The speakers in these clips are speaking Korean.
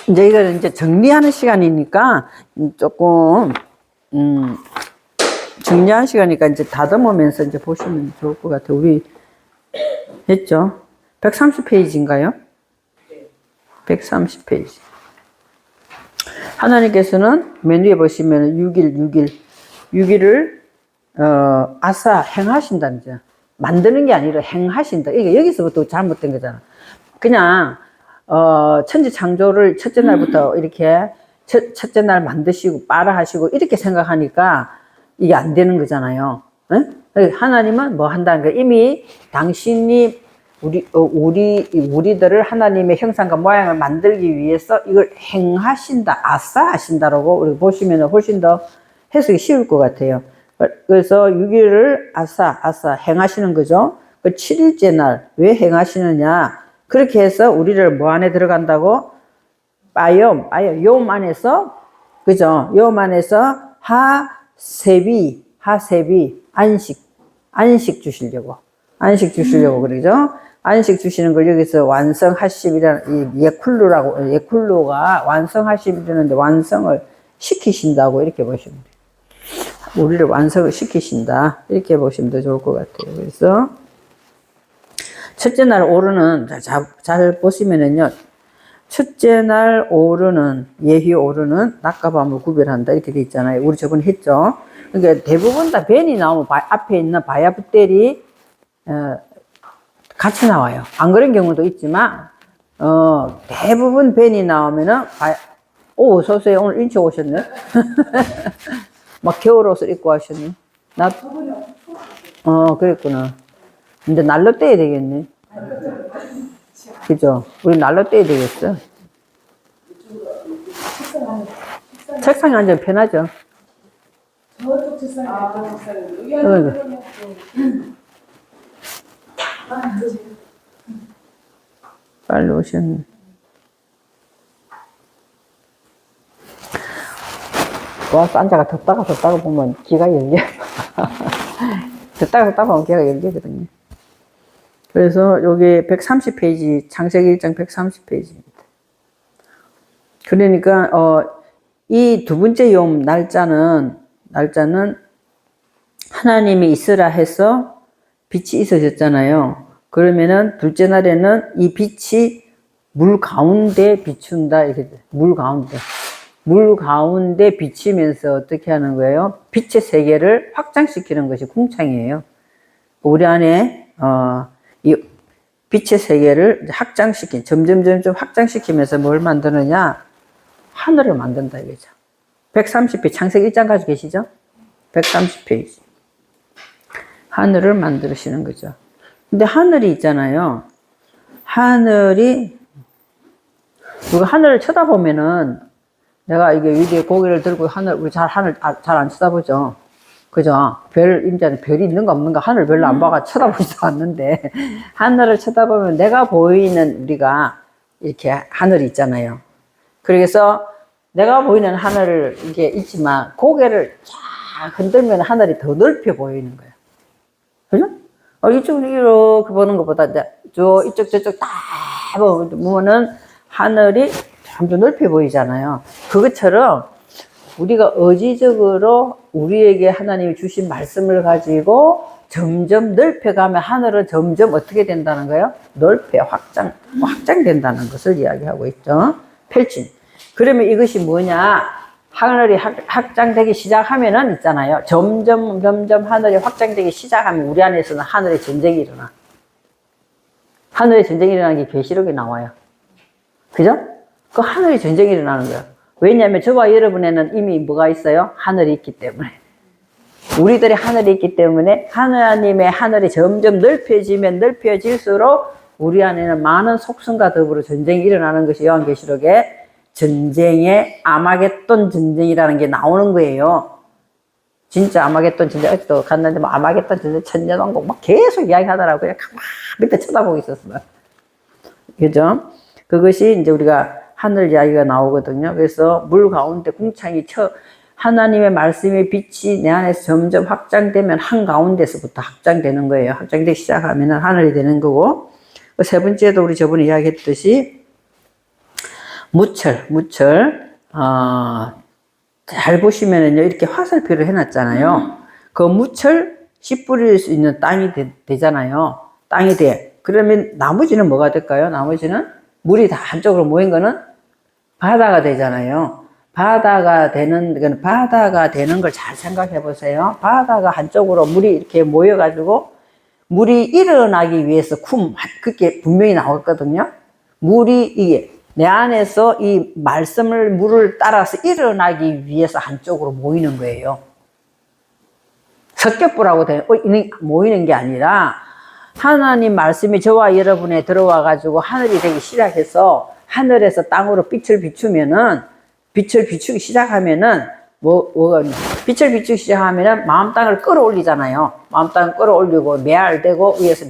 이제 이걸 이제 정리하는 시간이니까 조금, 정리하는 시간이니까 이제 다듬으면서 이제 보시면 좋을 것 같아요. 우리 했죠? 130페이지인가요? 130페이지. 하나님께서는 맨 위에 보시면 6일을, 아싸, 행하신다는 만드는 게 아니라 행하신다. 이게 여기서부터 잘못된 거잖아. 그냥, 천지 창조를 첫째 날부터 이렇게, 첫째 날 만드시고, 빠라 하시고, 이렇게 생각하니까 이게 안 되는 거잖아요. 네? 하나님은 뭐 한다는 거예요. 이미 당신이 우리들을 하나님의 형상과 모양을 만들기 위해서 이걸 행하신다, 아싸 하신다라고 우리 보시면 훨씬 더 해석이 쉬울 것 같아요. 그래서 6일을 아싸 행하시는 거죠. 그 7일째 날 왜 행하시느냐? 그렇게 해서 우리를 뭐 안에 들어간다고? 빠염 안에서, 그죠? 요 안에서 하세비, 안식 주시려고 그러죠? 안식 주시는 걸 여기서 완성하심이라는, 이 예쿨루가 완성하심이라는데 완성을 시키신다고 이렇게 보시면 돼요. 우리를 완성을 시키신다. 이렇게 보시면 더 좋을 것 같아요. 그래서, 첫째 날 오르는, 잘 보시면은요, 첫째 날 오르는, 예희 오르는 낮과 밤을 구별한다. 이렇게 돼 있잖아요. 우리 저번에 했죠? 그러니까 대부분 다 벤이 나오면 앞에 있는 바야붓델이, 같이 나와요. 안 그런 경우도 있지만, 대부분 벤이 나오면은, 오, 어서오세요. 오늘 일찍 오셨네. 막 겨울 옷을 입고 하셨네. 그랬구나. 근데 날로 떼야 되겠네. 그죠? 우리 날로 떼야 되겠어. 책상에 앉으면 편하죠. 저쪽 책상에 빨리 오셨네. 와서 앉아가 덥다가 보면 기가 열려. 덥다가 보면 기가 열리거든요. 그래서 여기 130페이지, 창세기 1장 130페이지입니다. 그러니까, 이 두 번째 욤 날짜는 하나님이 있으라 해서 빛이 있어졌잖아요. 그러면은 둘째 날에는 이 빛이 물 가운데 비춘다. 이렇게 물 가운데 비치면서 어떻게 하는 거예요? 빛의 세계를 확장시키는 것이 궁창이에요. 우리 안에 이 빛의 세계를 점점 확장시키면서 뭘 만드느냐? 하늘을 만든다 이거죠. 130페이지 창세기 1장 가지고 계시죠? 130페이지. 하늘을 만드시는 거죠. 근데 하늘이 있잖아요. 우리가 하늘을 쳐다보면은, 내가 이게 위에 고개를 들고 우리 하늘 잘 안 쳐다보죠? 그죠? 임자는 별이 있는가 없는가 하늘 별로 안 봐가 쳐다보지도 않는데, 하늘을 쳐다보면 내가 보이는 우리가 이렇게 하늘이 있잖아요. 그래서 내가 보이는 하늘을 이게 있지만, 고개를 쫙 흔들면 하늘이 더 넓혀 보이는 거예요. 그죠? 이쪽으로 이렇게 보는 것보다 이쪽 저쪽 다 보면은 하늘이 좀 더 넓혀 보이잖아요. 그것처럼 우리가 의지적으로 우리에게 하나님이 주신 말씀을 가지고 점점 넓혀가면 하늘은 점점 어떻게 된다는 거예요? 확장된다는 것을 이야기하고 있죠. 펼친. 그러면 이것이 뭐냐? 하늘이 확장되기 시작하면은 있잖아요. 점점 하늘이 확장되기 시작하면 우리 안에서는 하늘의 전쟁이 일어나. 하늘의 전쟁이 일어나는 게 계시록에 나와요. 그죠? 그 하늘의 전쟁이 일어나는 거예요. 왜냐하면 저와 여러분에는 이미 뭐가 있어요? 하늘이 있기 때문에. 우리들의 하늘이 있기 때문에 하나님의 하늘이 점점 넓혀질수록 우리 안에는 많은 속성과 더불어 전쟁이 일어나는 것이 요한계시록에 전쟁의 아마겟돈 전쟁이라는 게 나오는 거예요. 진짜 아마겟돈 전쟁, 어제도 갔는데 뭐 아마겟돈 전쟁 천년왕국 막 계속 이야기하더라고요. 그냥 가만 밑에 쳐다보고 있었어요. 그죠? 그것이 이제 우리가 하늘 이야기가 나오거든요. 그래서 물 가운데 궁창이 하나님의 말씀의 빛이 내 안에서 점점 확장되면 한가운데서부터 확장되는 거예요. 확장되기 시작하면 하늘이 되는 거고, 세 번째도 우리 저번에 이야기했듯이 무철, 잘 보시면은요, 이렇게 화살표를 해놨잖아요. 그 무철 씨 뿌릴 수 있는 땅이 되잖아요. 땅이 돼. 그러면 나머지는 뭐가 될까요? 나머지는 물이 다 한쪽으로 모인 거는 바다가 되잖아요. 바다가 되는 걸 잘 생각해 보세요. 바다가 한쪽으로 물이 이렇게 모여가지고 물이 일어나기 위해서 그게 분명히 나왔거든요. 물이 이게 내 안에서 이 물을 따라서 일어나기 위해서 한쪽으로 모이는 거예요. 섞여보라고 모이는 게 아니라 하나님 말씀이 저와 여러분에 들어와 가지고 하늘이 되기 시작해서 하늘에서 땅으로 빛을 비추기 시작하면은 빛을 비추기 시작하면은 마음 땅을 끌어올리잖아요. 마음 땅을 끌어올리고 메아리되고 위에서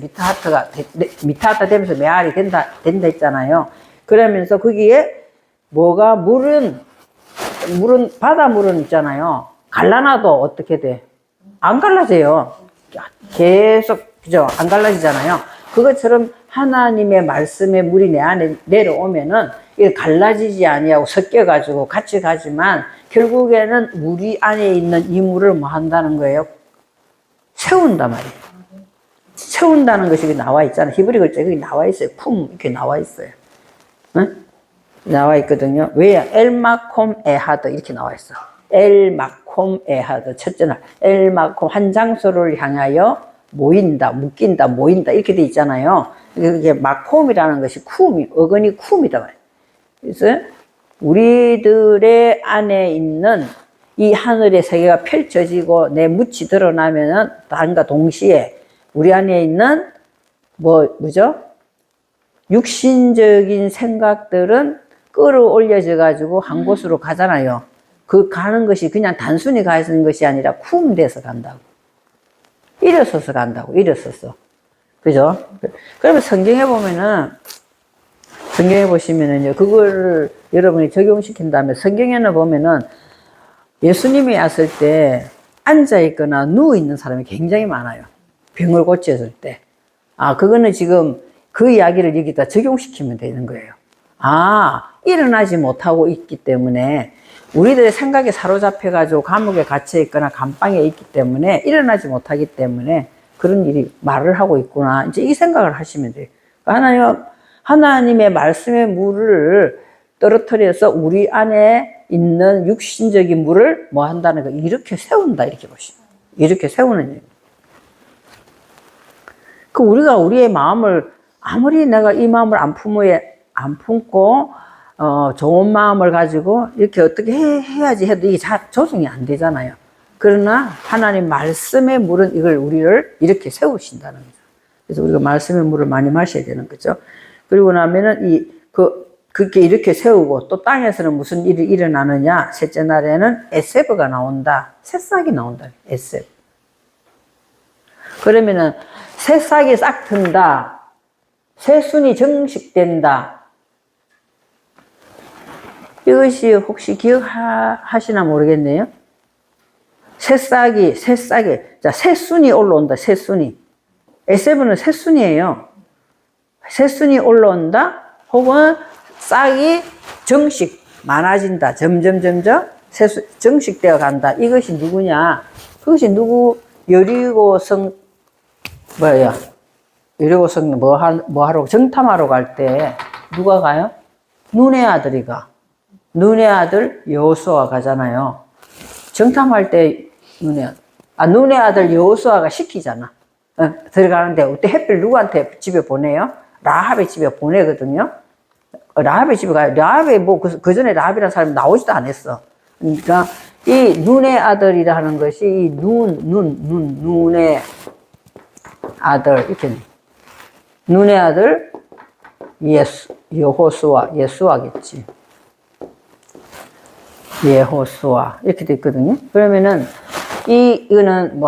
미타하트 되면서 메아리 된다 했잖아요. 그러면서 거기에 물은 바닷물은 있잖아요. 갈라놔도 어떻게 돼? 안 갈라져요. 계속, 그죠? 안 갈라지잖아요. 그것처럼 하나님의 말씀에 물이 내 안에 내려오면은 이게 갈라지지 아니하고 섞여가지고 같이 가지만 결국에는 우리 안에 있는 이 물을 뭐 한다는 거예요? 채운단 말이에요. 채운다는 것이 나와 있잖아요. 히브리 글자에 여기 나와 있어요. 이렇게 나와 있어요. 응? 나와 있거든요. 왜요? 엘마콤 에하드 이렇게 나와 있어. 엘마콤 에하드 첫째 날 엘마콤 한 장소를 향하여 모인다, 묶인다, 모인다 이렇게 돼 있잖아요. 이게 마콤이라는 것이 어근이 쿰이다 말이에요. 그래서 우리들의 안에 있는 이 하늘의 세계가 펼쳐지고 내 묻이 드러나면은 다음과 동시에 우리 안에 있는 뭐죠? 육신적인 생각들은 끌어올려져 가지고 한 곳으로 가잖아요. 그 가는 것이 그냥 단순히 가는 것이 아니라 쿰돼서 간다고. 일어서서 간다고, 일어서서. 그죠? 그러면 성경에 보시면은요, 그거를 여러분이 적용시킨 다음에 성경에는 보면은 예수님이 왔을 때 앉아있거나 누워있는 사람이 굉장히 많아요. 병을 고쳤을 때. 그거는 지금 그 이야기를 여기다 적용시키면 되는 거예요. 일어나지 못하고 있기 때문에 우리들의 생각에 사로잡혀가지고 감옥에 갇혀있거나 감방에 있기 때문에 일어나지 못하기 때문에 그런 일이 말을 하고 있구나. 이제 이 생각을 하시면 돼요. 하나님의 말씀의 물을 떨어뜨려서 우리 안에 있는 육신적인 물을 뭐 한다는 거, 이렇게 세운다. 이렇게 보시면. 이렇게 세우는 일. 우리가 우리의 마음을, 아무리 내가 이 마음을 안 품고, 좋은 마음을 가지고 이렇게 어떻게 해야지 해도 이게 조정이 안 되잖아요. 그러나 하나님 말씀의 물은 우리를 이렇게 세우신다는 거죠. 그래서 우리가 말씀의 물을 많이 마셔야 되는 거죠. 그리고 나면은 그렇게 이렇게 세우고 또 땅에서는 무슨 일이 일어나느냐. 셋째 날에는 에세브가 나온다. 새싹이 나온다. 에세브. 그러면은 새싹이 싹 튼다. 새순이 정식된다. 이것이 혹시 기억하시나 모르겠네요. 새싹이, 자, 새순이 올라온다, 새순이. 에세브는 새순이에요. 새순이 올라온다, 혹은 싹이 많아진다. 점점, 정식되어 간다. 이것이 누구냐? 그것이 여리고성, 여리고성 뭐 하러, 정탐하러 갈 때, 누가 가요? 눈의 아들이 가. 눈의 아들 여호수아 가잖아요. 정탐할 때 눈의 아들 여호수아가 시키잖아. 들어가는데 그때 햇빛 누구한테 집에 보내요? 라합의 집에 보내거든요. 라합의 집에 가요. 라합이 그 전에 라합이라는 사람이 나오지도 않았어. 그러니까 이 눈의 아들이라는 것이 이 눈의 아들 이렇게 눈의 아들 예수아겠지. 예호수아 이렇게 돼 있거든요. 그러면은 이거는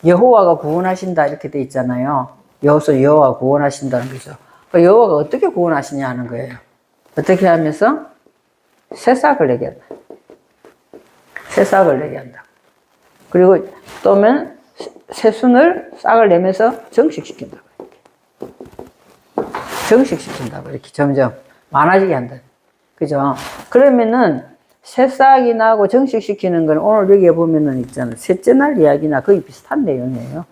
여호와가 구원하신다 이렇게 돼 있잖아요. 여호와가 구원하신다는 거죠. 여호와가 어떻게 구원하시냐 하는 거예요. 어떻게 하면서 새싹을 내게 한다. 새싹을 내게 한다. 그리고 또면 새순을 싹을 내면서 정식시킨다고 이렇게. 정식시킨다고 이렇게 점점 많아지게 한다. 그죠? 그러면은 새싹이 나고 정식시키는 건 오늘 여기에 보면은 있잖아. 셋째 날 이야기나 거의 비슷한 내용이에요.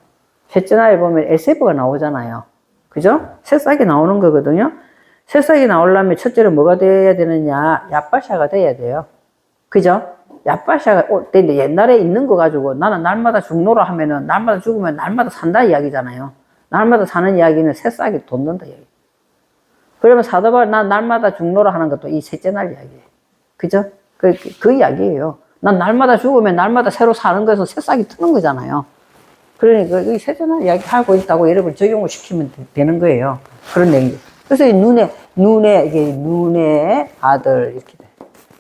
셋째 날에 보면 에세브가 나오잖아요. 그죠? 새싹이 나오는 거거든요. 새싹이 나오려면 첫째로 뭐가 돼야 되느냐? 얍바샤가 돼야 돼요. 그죠? 얍바샤가 올 때인데 옛날에 있는 거 가지고 나는 날마다 죽노라 하면은 날마다 죽으면 날마다 산다 이야기잖아요. 날마다 사는 이야기는 새싹이 돋는다 이야기. 그러면 사도바울 난 날마다 죽노라 하는 것도 이 셋째 날 이야기예요. 그죠? 그 이야기예요. 난 날마다 죽으면 날마다 새로 사는 거에서 새싹이 트는 거잖아요. 그러니까 이 셋째 날 이야기 하고 있다고 여러분 적용을 시키면 되는 거예요. 그런 내용. 그래서 이 이게 눈의 아들 이렇게 돼.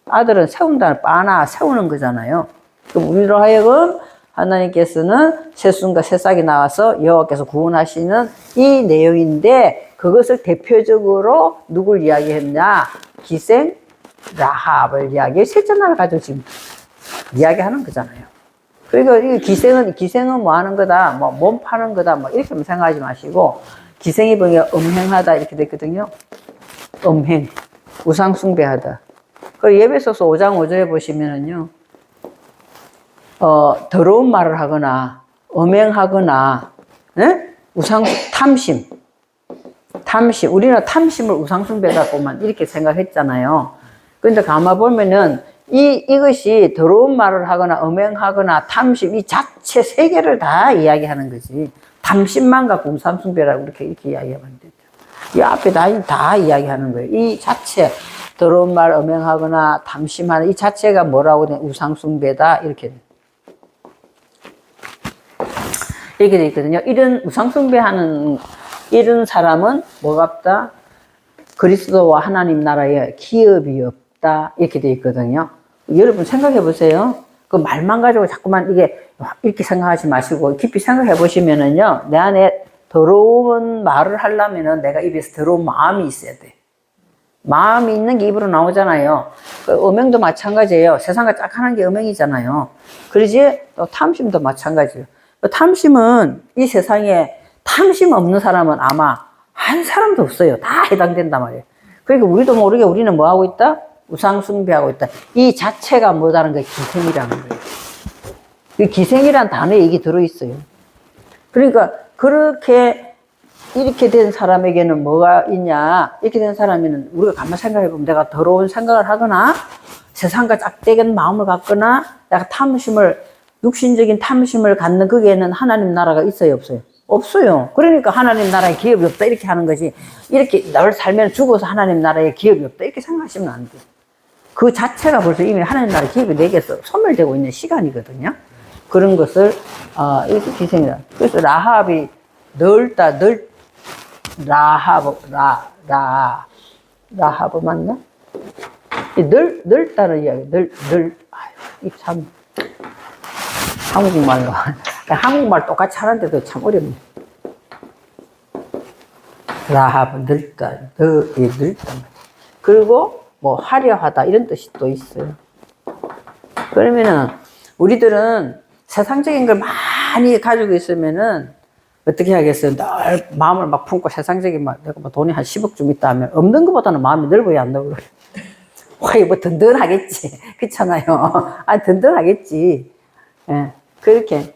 아들은 세운다는 빠나 세우는 거잖아요. 그럼 우리로 하여금 하나님께서는 새순과 새싹이 나와서 여호와께서 구원하시는 이 내용인데 그것을 대표적으로 누굴 이야기했냐? 기생 라합을 이야기해 셋째 날을 가지고 지금 이야기하는 거잖아요. 그러니까 이 기생은 뭐 하는 거다, 뭐 몸 파는 거다, 뭐 이렇게 생각하지 마시고 기생이 보면 음행하다 이렇게 됐거든요. 음행, 우상숭배하다. 그리고 예배소서 5장 5절에 보시면은요, 더러운 말을 하거나 음행하거나, 네? 탐심. 우리는 탐심을 우상숭배라고만 이렇게 생각했잖아요. 그런데 가만 보면은 이것이 더러운 말을 하거나 음행하거나 탐심 이 자체 세 개를 다 이야기하는 거지. 탐심만 갖고 우상숭배라고 이렇게 이야기하면 안 되죠. 이 앞에 다 이야기하는 거예요. 이 자체 더러운 말 음행하거나 탐심하는 이 자체가 뭐라고 돼? 우상숭배다 이렇게 돼 있거든요. 이런 우상숭배하는 이런 사람은 뭐갑다? 그리스도와 하나님 나라에 기업이 없다 이렇게 돼 있거든요. 여러분 생각해 보세요. 그 말만 가지고 자꾸만 이렇게 생각하지 마시고 깊이 생각해 보시면은요, 내 안에 더러운 말을 하려면은 내가 입에서 더러운 마음이 있어야 돼. 마음이 있는 게 입으로 나오잖아요. 그 음행도 마찬가지예요. 세상과 짝 하는 게 음행이잖아요. 그러지 또 탐심도 마찬가지예요. 그 탐심은 이 세상에 탐심 없는 사람은 아마 한 사람도 없어요. 다 해당된단 말이에요. 그러니까 우리도 모르게 우리는 뭐 하고 있다? 우상숭배하고 있다. 이 자체가 뭐다는 게 기생이라는 거예요. 이 기생이란 단어에 이게 들어있어요. 그러니까 이렇게 된 사람에게는 뭐가 있냐? 이렇게 된 사람에는 우리가 가만 생각해 보면 내가 더러운 생각을 하거나 세상과 짝대는 마음을 갖거나 내가 육신적인 탐심을 갖는 거기에는 하나님 나라가 있어요, 없어요? 없어요. 그러니까 하나님 나라에 기업이 없다 이렇게 하는 거지. 이렇게 널 살면 죽어서 하나님 나라에 기업이 없다 이렇게 생각하시면 안 돼요. 그 자체가 벌써 이미 하나님 나라 기업이 내게서 소멸되고 있는 시간이거든요. 그런 것을 이렇게 기생이다. 그래서 라합이 라합 맞나? 넓다는 이야기. 이 참 한국말로 한국말 똑같이 하는데도 참 어렵네. 라합 넓다. 그리고 뭐 화려하다 이런 뜻이 또 있어요. 그러면은 우리들은 세상적인 걸 많이 가지고 있으면은 어떻게 하겠어요? 늘 마음을 막 품고 세상적인 내가 뭐 돈이 한 10억 좀 있다 하면 없는 것보다는 마음이 넓어야 안 넓어요. 뭐 든든하겠지. 그렇잖아요. 든든하겠지. 예. 그렇게.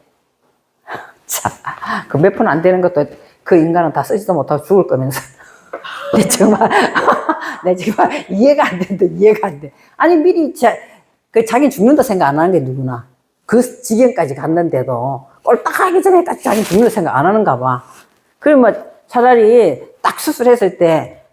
자, 그 몇 푼 안 되는 것도 그 인간은 다 쓰지도 못하고 죽을 거면서. 내 정말 이해가 안 된다, 이해가 안 돼. 아니, 미리 자기 죽는다 생각 안 하는 게 누구나. 그 지경까지 갔는데도 꼴딱하기 전에까지 자기 죽는다 생각 안 하는가 봐. 그러면 차라리 딱 수술했을 때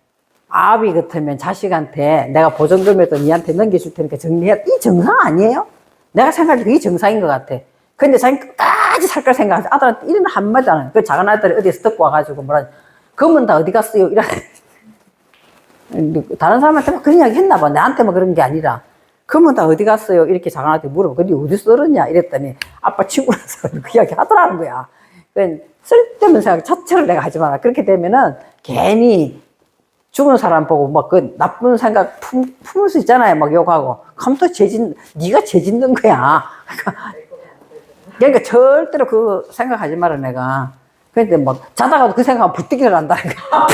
아비 같으면 자식한테 내가 보증금에도 니한테 넘겨줄 테니까 정리해. 이 정상 아니에요? 내가 생각할 때 그게 정상인 것 같아. 근데 자기 끝까지 살 걸 생각하지. 아들한테 이런 한마디 안 해. 그 작은 아들이 어디서 듣고 와가지고 뭐라, 그러면 다 어디 갔어요? 다른 사람한테 막 그런 이야기 했나 봐. 나한테만 그런 게 아니라. 그러면 다 어디 갔어요? 이렇게 작은 아들이 물어봐. 근데 어디서 들었냐? 이랬더니 아빠 친구라서 그 이야기 하더라는 거야. 쓸데없는 생각 자체를 내가 하지 마라. 그렇게 되면은 괜히 죽은 사람 보고 막 그 나쁜 생각 품을 수 있잖아요. 막 욕하고. 그럼 또 네가 죄 짓는 거야. 그러니까 절대로 그 생각하지 마라, 내가. 근데 막 자다가도 그 생각하면 부뜩이를 한다니까.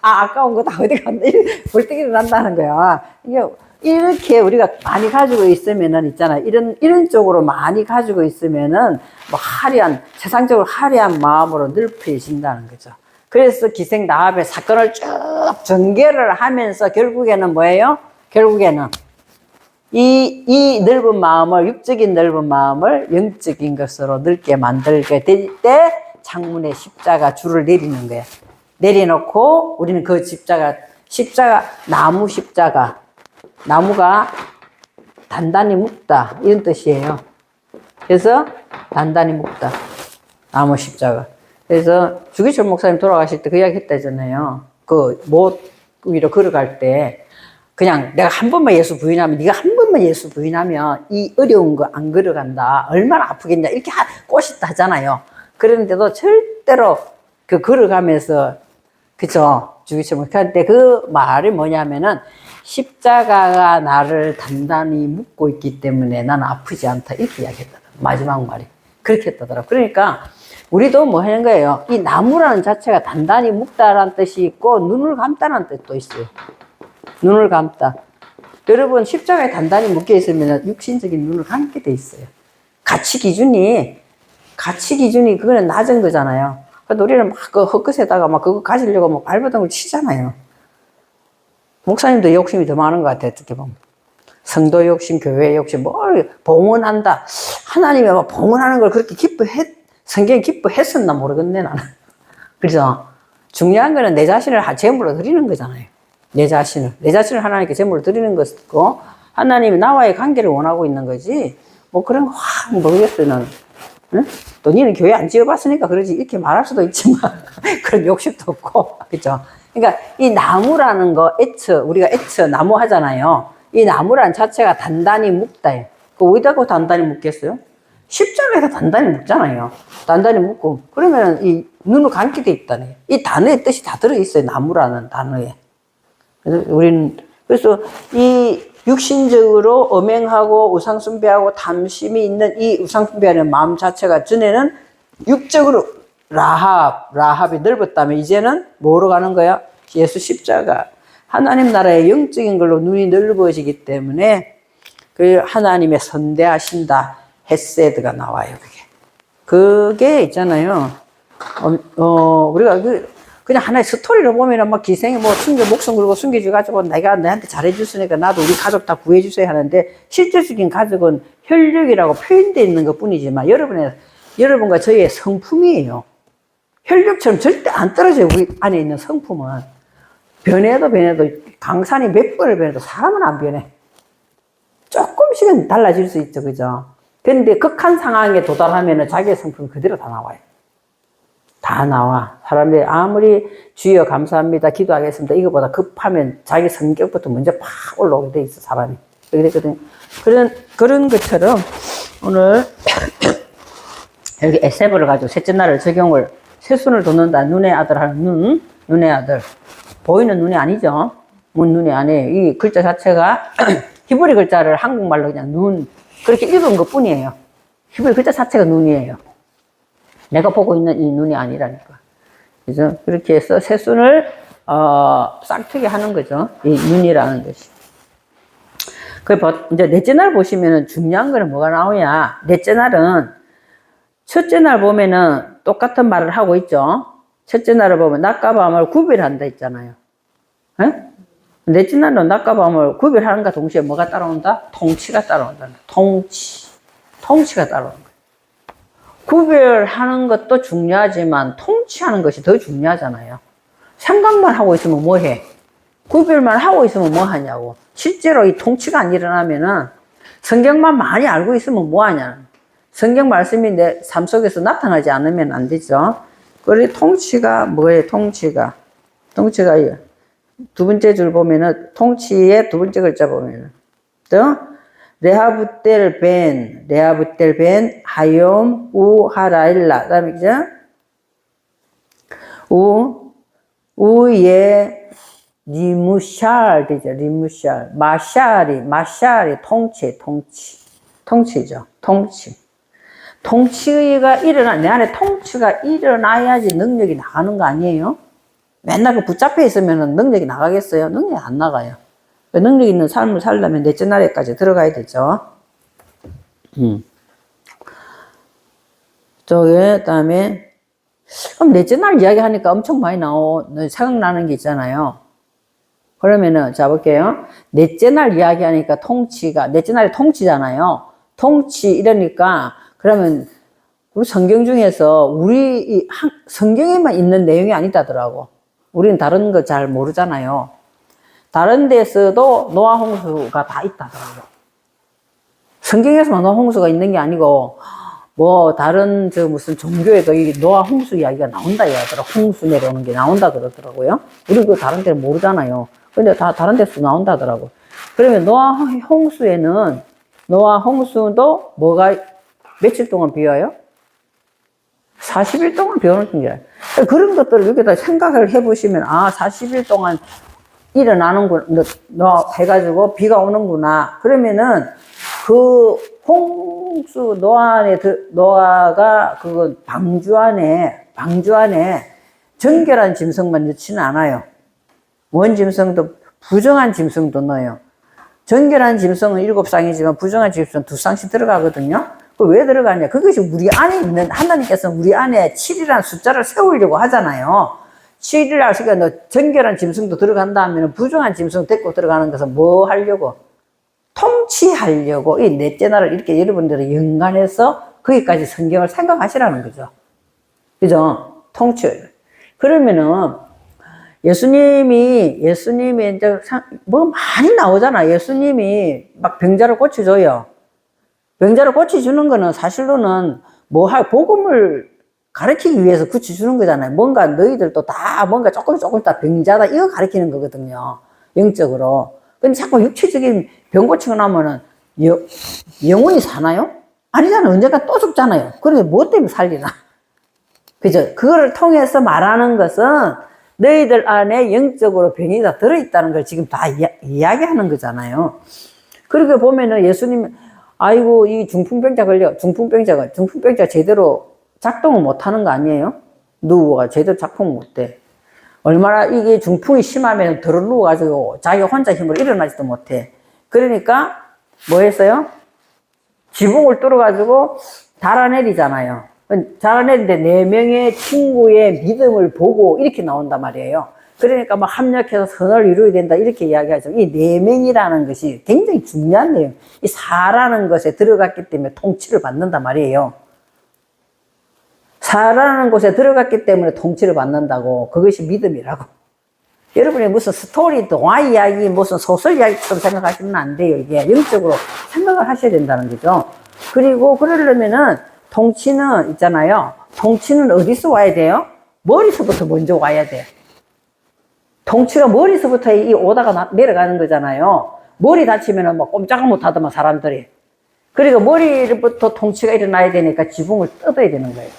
아까운 거 다 어디 갔나? 벌떡이 난다는 거야. 이게 이렇게 우리가 많이 가지고 있으면은 있잖아. 이런 쪽으로 많이 가지고 있으면은 뭐 세상적으로 화려한 마음으로 늙혀진다는 거죠. 그래서 기생나합의 사건을 쭉 전개를 하면서 결국에는 뭐예요? 결국에는 이 넓은 마음을, 육적인 넓은 마음을 영적인 것으로 넓게 만들게 될 때 창문에 십자가 줄을 내리는 거야. 내려놓고 우리는 그 십자가, 나무 십자가, 나무가 단단히 묶다 이런 뜻이에요. 그래서 단단히 묶다, 나무 십자가. 그래서 주기철 목사님 돌아가실 때 그 이야기 했다잖아요. 그 못 위로 걸어갈 때 그냥 내가 한 번만 예수 부인하면, 네가 한 번만 예수 부인하면 이 어려운 거 안 걸어간다, 얼마나 아프겠냐, 이렇게 꼬시다 하잖아요. 그런데도 절대로 그 걸어가면서, 그죠? 주기철 목사님 때 그 말이 뭐냐면은, 십자가가 나를 단단히 묶고 있기 때문에 나는 아프지 않다, 이렇게 이야기했다. 마지막 말이 그렇게 했다더라고. 그러니까 우리도 뭐 하는 거예요? 이 나무라는 자체가 단단히 묶다라는 뜻이 있고 눈을 감다라는 뜻도 있어요. 눈을 감다. 여러분, 십자가에 단단히 묶여 있으면 육신적인 눈을 감게 돼 있어요. 가치 기준이 그거는 낮은 거잖아요. 그래서 우리는 막 그 헛것에다가 막 그거 가지려고 막 발버둥을 치잖아요. 목사님도 욕심이 더 많은 것 같아요, 어떻게 보면. 성도 욕심, 교회 욕심, 뭘 봉헌한다. 하나님이 막 봉헌하는 걸 그렇게 성경이 기뻐했었나 모르겠네, 나는. 그래서 중요한 거는 내 자신을 제물로 드리는 거잖아요. 내 자신을 하나님께 제물로 드리는 것이고, 하나님이 나와의 관계를 원하고 있는 거지, 뭐 그런 거 모르겠어요, 나는. 응? 또 니는 교회 안 지어봤으니까 그러지, 이렇게 말할 수도 있지만, 그런 욕심도 없고, 그죠? 그러니까 이 나무라는 거, 우리가 나무 하잖아요. 이 나무라는 자체가 단단히 묶다. 그 어디다가 단단히 묶겠어요? 십자가에서 단단히 묶잖아요. 단단히 묶고, 그러면 이 눈을 감게 돼 있다네. 이 단어의 뜻이 다 들어있어요, 나무라는 단어에. 그래서 이 육신적으로 엄행하고 우상숭배하고 탐심이 있는 이 우상숭배하는 마음 자체가 전에는 육적으로 라합이 넓었다면 이제는 뭐로 가는 거야? 예수 십자가. 하나님 나라의 영적인 걸로 눈이 넓어지기 때문에 그 하나님의 선대하신다, 헤세드가 나와요. 그게 있잖아요. 우리가 그냥 하나의 스토리로 보면은 막 기생이 뭐 목숨 걸고 숨겨줘가지고 내가 너한테 잘해줬으니까 나도 우리 가족 다 구해주세요 하는데, 실질적인 가족은 혈육이라고 표현되어 있는 것 뿐이지만 여러분과 저희의 성품이에요. 혈육처럼 절대 안 떨어져요. 우리 안에 있는 성품은. 변해도 강산이 몇 번을 변해도 사람은 안 변해. 조금씩은 달라질 수 있죠, 그죠? 근데 극한 상황에 도달하면은 자기의 성품이 그대로 다 나와요. 다 나와. 사람들이 아무리 주여 감사합니다, 기도하겠습니다, 이거보다 급하면 자기 성격부터 먼저 팍 올라오게 돼 있어, 사람이. 그랬거든요. 그런 것처럼 오늘 여기 에세브를 가지고 셋째 날을 적용을, 새순을 돋는다. 눈의 아들 하는 눈의 아들. 보이는 눈이 아니죠. 눈이 아니에요. 이 글자 자체가 히브리 글자를 한국말로 그냥 눈, 그렇게 읽은 것 뿐이에요. 히브리 글자 자체가 눈이에요. 내가 보고 있는 이 눈이 아니라니까. 그죠? 그렇게 해서 새순을, 싹트게 하는 거죠. 이 눈이라는 것이. 이제 넷째 날 보시면은 중요한 거는 뭐가 나오냐. 넷째 날은, 첫째 날 보면은 똑같은 말을 하고 있죠. 첫째 날을 보면 낮과 밤을 구별한다 했잖아요. 에? 넷째 날은 낮과 밤을 구별하는가 동시에 뭐가 따라온다? 통치가 따라온다. 통치가 따라오는 거예요. 구별하는 것도 중요하지만 통치하는 것이 더 중요하잖아요. 생각만 하고 있으면 뭐 해? 구별만 하고 있으면 뭐 하냐고. 실제로 이 통치가 안 일어나면은 성경만 많이 알고 있으면 뭐 하냐. 성경 말씀이 내 삶 속에서 나타나지 않으면 안 되죠. 그래, 통치가 뭐예요? 통치가 두 번째 줄 보면은, 통치의 두 번째 글자 보면은, 또 레하부텔 벤 하욤 우하라일라. 그 다음에 그죠? 우예 리무샬 되죠. 리무샬. 마샬이 통치죠. 통치가 내 안에 통치가 일어나야지 능력이 나가는 거 아니에요? 맨날 그 붙잡혀 있으면 능력이 나가겠어요? 능력이 안 나가요. 능력 있는 삶을 살려면 넷째 날에까지 들어가야 되죠. 저게, 그 다음에, 그럼 넷째 날 이야기 하니까 엄청 많이 생각나는 게 있잖아요. 그러면은, 자, 볼게요. 넷째 날 이야기 하니까 넷째 날이 통치잖아요. 통치, 이러니까, 그러면, 우리 성경 중에서 성경에만 있는 내용이 아니다더라고. 우리는 다른 거 잘 모르잖아요. 다른 데서도 노아 홍수가 다 있다더라고. 성경에서만 노아 홍수가 있는 게 아니고, 다른 무슨 종교에도 이 노아 홍수 이야기가 나온다 이야기하더라. 홍수 내려오는 게 나온다 그러더라고요. 우리 그 다른 데는 모르잖아요. 근데 다 다른 데서 나온다더라고. 그러면 노아 홍수도 며칠 동안 비와요? 40일 동안 비 오는 게 그런 것들을 여기다 생각을 해보시면 40일 동안 일어나는구나 해가지고 비가 오는구나. 그러면은 그 홍수 노아가 그 방주 안에 정결한 짐승만 넣지는 않아요. 원 짐승도 부정한 짐승도 넣어요. 정결한 짐승은 7쌍이지만 부정한 짐승은 2쌍씩 들어가거든요. 왜 들어가냐? 그것이 우리 안에 있는, 하나님께서 우리 안에 7이라는 숫자를 세우려고 하잖아요. 7이라고 하니까 너 정결한 짐승도 들어간다 하면 부정한 짐승 데리고 들어가는 것은 뭐 하려고? 통치하려고 이 넷째 날을 이렇게 여러분들이 연관해서 거기까지 성경을 생각하시라는 거죠. 그죠? 통치. 그러면은 예수님이 이제 많이 나오잖아. 예수님이 막 병자를 고쳐줘요. 병자를 고쳐주는 거는 사실로는 복음을 가르치기 위해서 고쳐주는 거잖아요. 뭔가 너희들도 다 뭔가 조금 다 병자다 이거 가르치는 거거든요. 영적으로. 근데 자꾸 육체적인 병 고치고 나면은 영혼이 사나요? 아니잖아요. 언젠가 또 죽잖아요. 그런데 뭐 때문에 살리나? 그죠? 그거를 통해서 말하는 것은 너희들 안에 영적으로 병이 다 들어있다는 걸 지금 다 이야기하는 거잖아요. 그렇게 보면은 예수님, 아이고, 이 중풍병자 제대로 작동을 못 하는 거 아니에요? 누워가 제대로 작동을 못 해. 얼마나 이게 중풍이 심하면 들어 누워가지고 자기 혼자 힘으로 일어나지도 못해. 그러니까 뭐 했어요? 지붕을 뚫어가지고 달아내리잖아요. 달아내리는데 4명의 친구의 믿음을 보고 이렇게 나온단 말이에요. 그러니까 막 합력해서 선을 이루어야 된다 이렇게 이야기하죠. 이 4명이라는 것이 굉장히 중요한 내용. 이 4라는 것에 들어갔기 때문에 통치를 받는단 말이에요. 4라는 곳에 들어갔기 때문에 통치를 받는다고. 그것이 믿음이라고. 여러분이 무슨 스토리, 동화 이야기, 무슨 소설 이야기처럼 생각하시면 안 돼요. 이게 영적으로 생각을 하셔야 된다는 거죠. 그리고 그러려면은 통치는 있잖아요. 통치는 어디서 와야 돼요? 머리서부터 먼저 와야 돼. 통치가 머리서부터 오다가 내려가는 거잖아요. 머리 다치면은 뭐 꼼짝을 못 하더만 사람들이. 그러니까 머리부터 통치가 일어나야 되니까 지붕을 뜯어야 되는 거예요.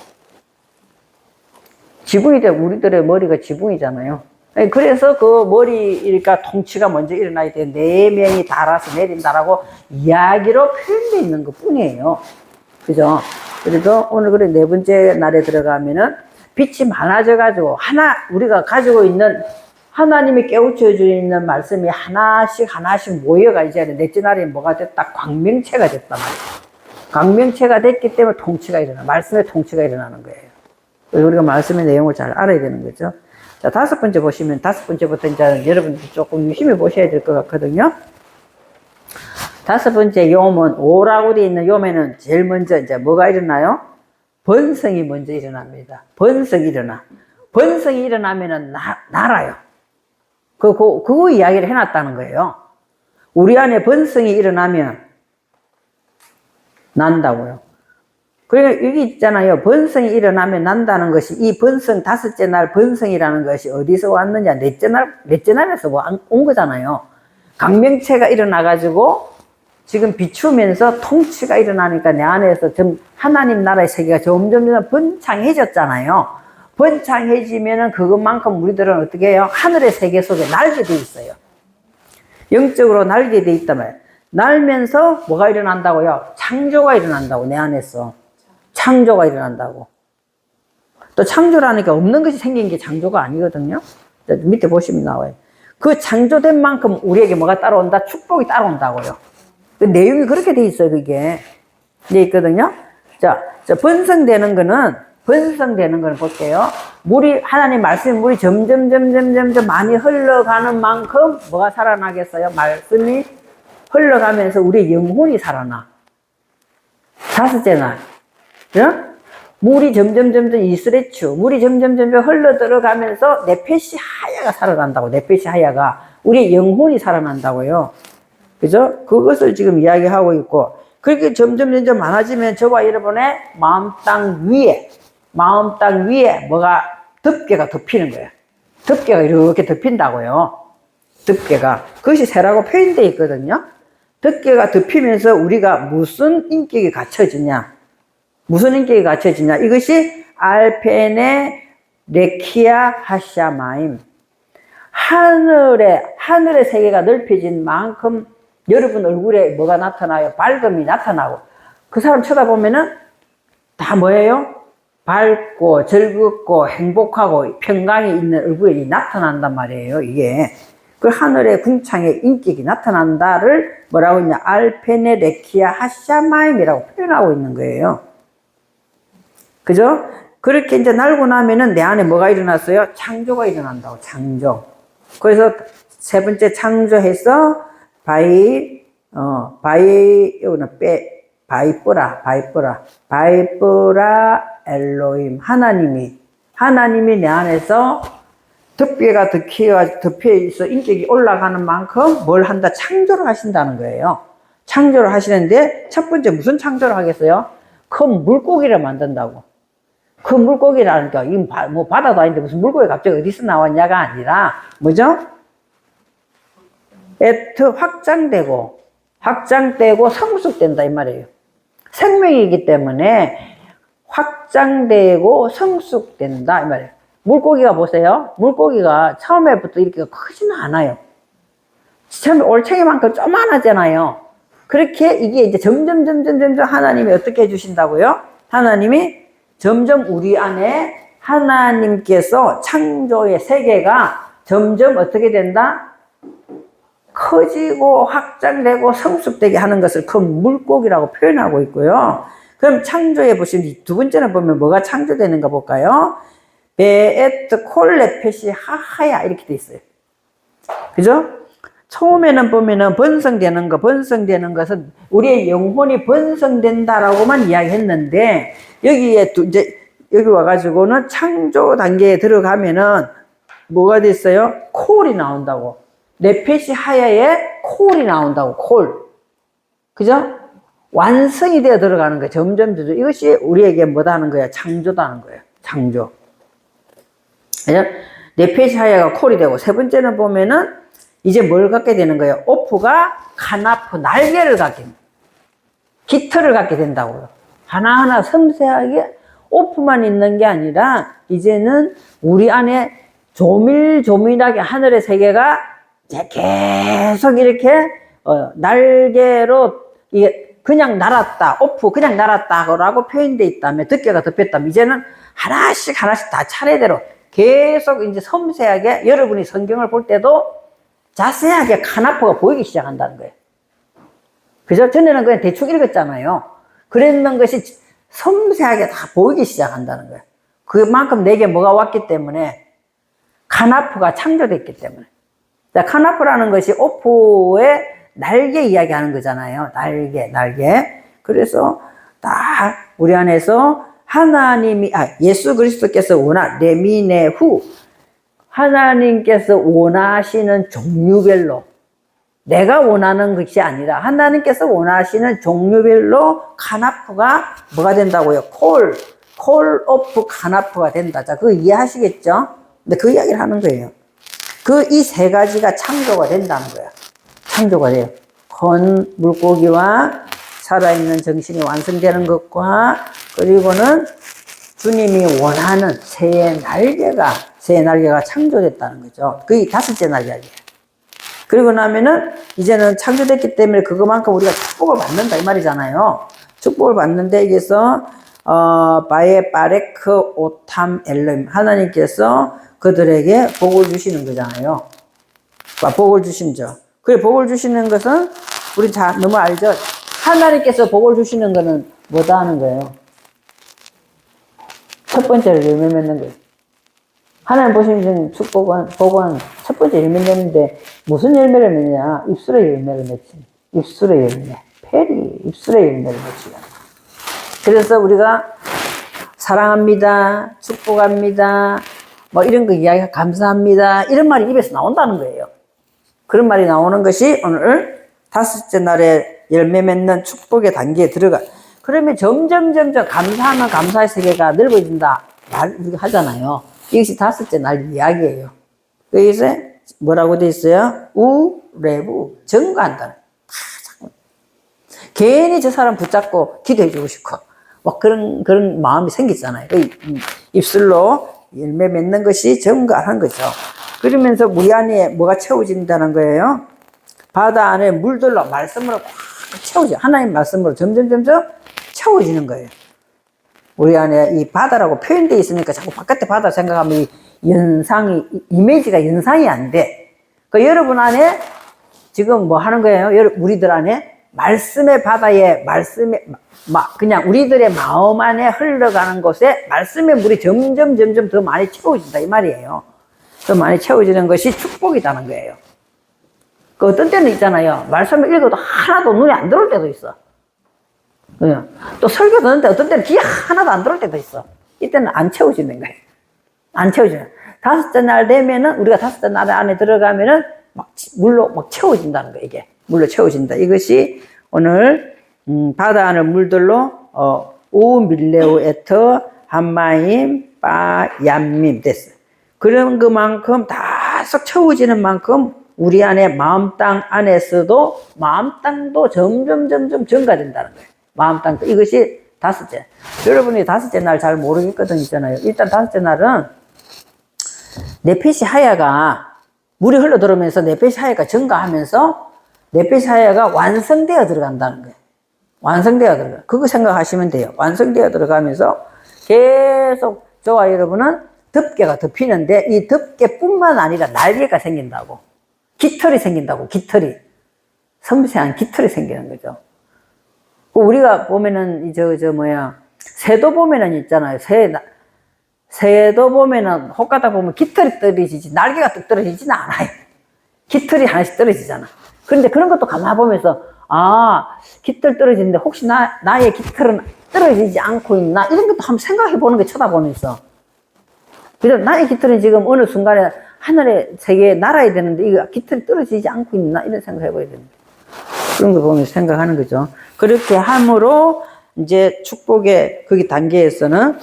지붕이 돼, 우리들의 머리가 지붕이잖아요. 그래서 그 그러니까 통치가 먼저 일어나야 돼. 4명이 달아서 내린다라고 이야기로 표현되어 있는 것 뿐이에요. 그죠? 그래도 오늘 그래 4번째 날에 들어가면은 빛이 많아져가지고 우리가 가지고 있는 하나님이 깨우쳐 주는 말씀이 하나씩 모여가 이제 넷째 날에 뭐가 됐다? 광명체가 됐단 말이에요. 광명체가 됐기 때문에 통치가 말씀의 통치가 일어나는 거예요. 우리가 말씀의 내용을 잘 알아야 되는 거죠. 자, 5번째 보시면 5번째부터 이제 여러분들 조금 유심히 보셔야 될 것 같거든요. 5번째 요음은 5라고 되어 있는 요음에는 제일 먼저 이제 뭐가 일어나요? 번성이 먼저 일어납니다. 번성이 일어나면은 날아요. 그거 이야기를 해놨다는 거예요. 우리 안에 번성이 일어나면 난다고요. 그러니까 여기 있잖아요. 번성이 일어나면 난다는 것이 이 번성 5째 날 번성이라는 것이 어디서 왔느냐? 넷째 날에서 온 거잖아요. 강명체가 일어나가지고 지금 비추면서 통치가 일어나니까 내 안에서 하나님 나라의 세계가 점점 번창해졌잖아요. 번창해지면은 그것만큼 우리들은 어떻게 해요? 하늘의 세계 속에 날게 돼 있어요. 영적으로 날게 돼 있단 말이에요. 날면서 뭐가 일어난다고요? 창조가 일어난다고, 내 안에서. 창조가 일어난다고. 또 창조라니까 없는 것이 생긴 게 창조가 아니거든요. 밑에 보시면 나와요. 그 창조된 만큼 우리에게 뭐가 따라온다? 축복이 따라온다고요. 그 내용이 그렇게 돼 있어요, 그게. 돼 있거든요. 자, 번성되는 거는 볼게요. 물이, 하나님 말씀이 물이 점점 많이 흘러가는 만큼 뭐가 살아나겠어요? 말씀이 흘러가면서 우리의 영혼이 살아나. 다섯째 날. 그죠? 물이 점점 이스레추. 물이 점점 흘러 들어가면서 네페시 하야가 살아난다고. 네페시 하야가. 우리의 영혼이 살아난다고요. 그죠? 그것을 지금 이야기하고 있고. 그렇게 점점 많아지면 저와 여러분의 마음 땅 위에 뭐가 덮개가 덮이는 거예요. 덮개가 이렇게 덮인다고요. 덮개가. 그것이 새라고 표현되어 있거든요. 덮개가 덮이면서 우리가 무슨 인격이 갖춰지냐. 무슨 인격이 갖춰지냐. 이것이 알페네 레키아 하샤마임. 하늘의 세계가 넓혀진 만큼 여러분 얼굴에 뭐가 나타나요? 밝음이 나타나고. 그 사람 쳐다보면은 다 뭐예요? 밝고 즐겁고 행복하고 평강이 있는 얼굴이 나타난단 말이에요, 이게. 그 하늘의 궁창에 인격이 나타난다를 뭐라고 했냐? 알페네 레키아 하샤마임이라고 표현하고 있는 거예요. 그죠? 그렇게 이제 날고 나면은 내 안에 뭐가 일어났어요? 창조가 일어난다고, 창조. 그래서 세 번째 창조해서 바이브라 엘로임. 하나님이 내 안에서 덮개가 덮여있어 인격이 올라가는 만큼 뭘 한다? 창조를 하신다는 거예요. 창조를 하시는데 첫 번째 무슨 창조를 하겠어요? 큰 물고기를 만든다고. 큰 물고기라니까 뭐 바다도 아닌데 무슨 물고기 갑자기 어디서 나왔냐가 아니라 뭐죠? 확장되고 성숙된다 이 말이에요. 생명이기 때문에 확장되고 성숙된다 이 말이에요. 물고기가 보세요. 물고기가 처음에부터 이렇게 크지는 않아요. 처음에 올챙이만큼 조그만하잖아요. 그렇게 이게 이제 점점 하나님이 어떻게 해주신다고요? 하나님이 점점 우리 안에 하나님께서 창조의 세계가 점점 어떻게 된다? 커지고 확장되고 성숙되게 하는 것을 큰 물고기라고 표현하고 있고요. 그럼 창조에 보시면 두 번째는 보면 뭐가 창조되는가 볼까요? 베에트 콜레펫이 하하야 이렇게 돼 있어요. 그죠? 처음에는 보면은 번성되는 것은 우리의 영혼이 번성된다라고만 이야기했는데 여기에 이제 여기 와가지고는 창조 단계에 들어가면은 뭐가 됐어요? 콜이 나온다고. 네페시 하야에 콜이 나온다고. 콜. 그죠? 완성이 되어 들어가는 거예요. 점점. 이것이 우리에게 뭐다 하는 거야? 창조다 하는 거예요. 창조. 네페시 하야가 콜이 되고, 세 번째는 보면은 이제 뭘 갖게 되는 거예요? 오프가 카나프, 날개를 갖게 됩니다. 깃털을 갖게 된다고요. 하나하나 섬세하게 오프만 있는 게 아니라 이제는 우리 안에 조밀조밀하게 하늘의 세계가 이제 계속 이렇게 날개로 이게 그냥 날았다, 오프 그냥 날았다라고 표현되어 있다면, 덮개가 덮였다면 이제는 하나씩 다 차례대로 계속 이제 섬세하게 여러분이 성경을 볼 때도 자세하게 카나프가 보이기 시작한다는 거예요. 그죠? 전에는 그냥 대충 읽었잖아요. 그랬는 것이 섬세하게 다 보이기 시작한다는 거예요. 그만큼 내게 뭐가 왔기 때문에, 카나프가 창조됐기 때문에. 자, 카나프라는 것이 오프의 날개 이야기하는 거잖아요. 날개. 그래서 다 우리 안에서 하나님이, 예수 그리스도께서 레미네후, 하나님께서 원하시는 종류별로, 내가 원하는 것이 아니라 하나님께서 원하시는 종류별로 카나프가 뭐가 된다고요? 콜 오프 카나프가 된다. 자, 그거 이해하시겠죠? 근데 그 이야기를 하는 거예요. 이 세 가지가 창조가 된다는 거야. 창조가 돼요. 큰 물고기와 살아있는 정신이 완성되는 것과, 그리고는 주님이 원하는 새의 날개가 창조됐다는 거죠. 그게 다섯째 날 이야기예요. 그리고 나면은 이제는 창조됐기 때문에 그것만큼 우리가 축복을 받는다 이 말이잖아요. 축복을 받는데, 여기서 바에 바레크 오탐 엘름, 하나님께서 그들에게 복을 주시는 거잖아요. 복을 주신죠. 그래, 복을 주시는 것은 우리 너무 알죠? 하나님께서 복을 주시는 것은 뭐다 하는 거예요? 첫 번째로 열매 맺는 거예요. 하나님 보시는 복은 첫 번째 열매 맺는데 무슨 열매를 맺냐? 입술의 열매를 맺지. 입술의 열매. 페리, 입술의 열매를 맺지. 그래서 우리가 사랑합니다. 축복합니다. 뭐 이런 거 이야기 감사합니다. 이런 말이 입에서 나온다는 거예요. 그런 말이 나오는 것이 오늘 다섯째 날에 열매 맺는 축복의 단계에 들어가. 그러면 점점 감사하면 감사의 세계가 넓어진다. 우리가 하잖아요. 이것이 다섯째 날 이야기예요. 여기서 뭐라고 돼 있어요? 우레부, 증거한다. 괜히 저 사람 붙잡고 기도해 주고 싶고, 뭐 그런 마음이 생기잖아요. 입술로 열매 맺는 것이 증거하는 거죠. 그러면서 우리 안에 뭐가 채워진다는 거예요? 바다 안에 물들로 말씀으로 꽉 채워져. 하나님 말씀으로 점점 채워지는 거예요. 우리 안에 이 바다라고 표현되어 있으니까 자꾸 바깥에 바다 생각하면 이미지가 연상이 안 돼. 그 여러분 안에 지금 뭐 하는 거예요? 우리들 안에 말씀의 바다에, 그냥 우리들의 마음 안에 흘러가는 곳에 말씀의 물이 점점 더 많이 채워진다. 이 말이에요. 더 많이 채워지는 것이 축복이라는 거예요. 그 어떤 때는 있잖아요. 말씀을 읽어도 하나도 눈에 안 들어올 때도 있어. 또 설교 듣는데 어떤 때는 귀에 하나도 안 들어올 때도 있어. 이때는 안 채워지는 거예요. 안 채워지는. 다섯째 날 되면은, 우리가 다섯째 날 안에 들어가면은 물로 채워진다는 거예요, 이게. 물로 채워진다. 이것이 오늘, 바다 안을 물들로, 우밀레우 에터, 한마임, 얌밈 됐어요. 그런 그만큼 다 썩 채워지는 만큼 우리 안에 마음 땅 안에서도 마음 땅도 점점 증가된다는 거예요. 마음 땅도. 이것이 다섯째. 여러분이 다섯째 날 잘 모르겠거든 있잖아요. 일단 다섯째 날은 네페시 하야가 물이 흘러 들어오면서 네페시 하야가 증가하면서 네페시 하야가 완성되어 들어간다는 거예요. 완성되어 들어가. 그거 생각하시면 돼요. 완성되어 들어가면서 계속 저와 여러분은 덮개가 덮이는데 이 덮개뿐만 아니라 날개가 생긴다고. 깃털이 생긴다고. 깃털이. 섬세한 깃털이 생기는 거죠. 우리가 보면은 새도 보면은 있잖아요. 새도 보면은 혹가다 보면 깃털이 떨어지지 날개가 뚝 떨어지지는 않아요. 깃털이 하나씩 떨어지잖아. 그런데 그런 것도 가만 보면서 깃털 떨어지는데 혹시 나의 깃털은 떨어지지 않고 있나? 이런 것도 한번 생각해 보는 게 쳐다보면서. 그래서 나의 깃털은 지금 어느 순간에 하늘의 세계에 날아야 되는데 이거 깃털이 떨어지지 않고 있나? 이런 생각 해봐야 됩니다. 그런 거 보면서 생각하는 거죠. 그렇게 함으로 이제 축복의 거기 단계에서는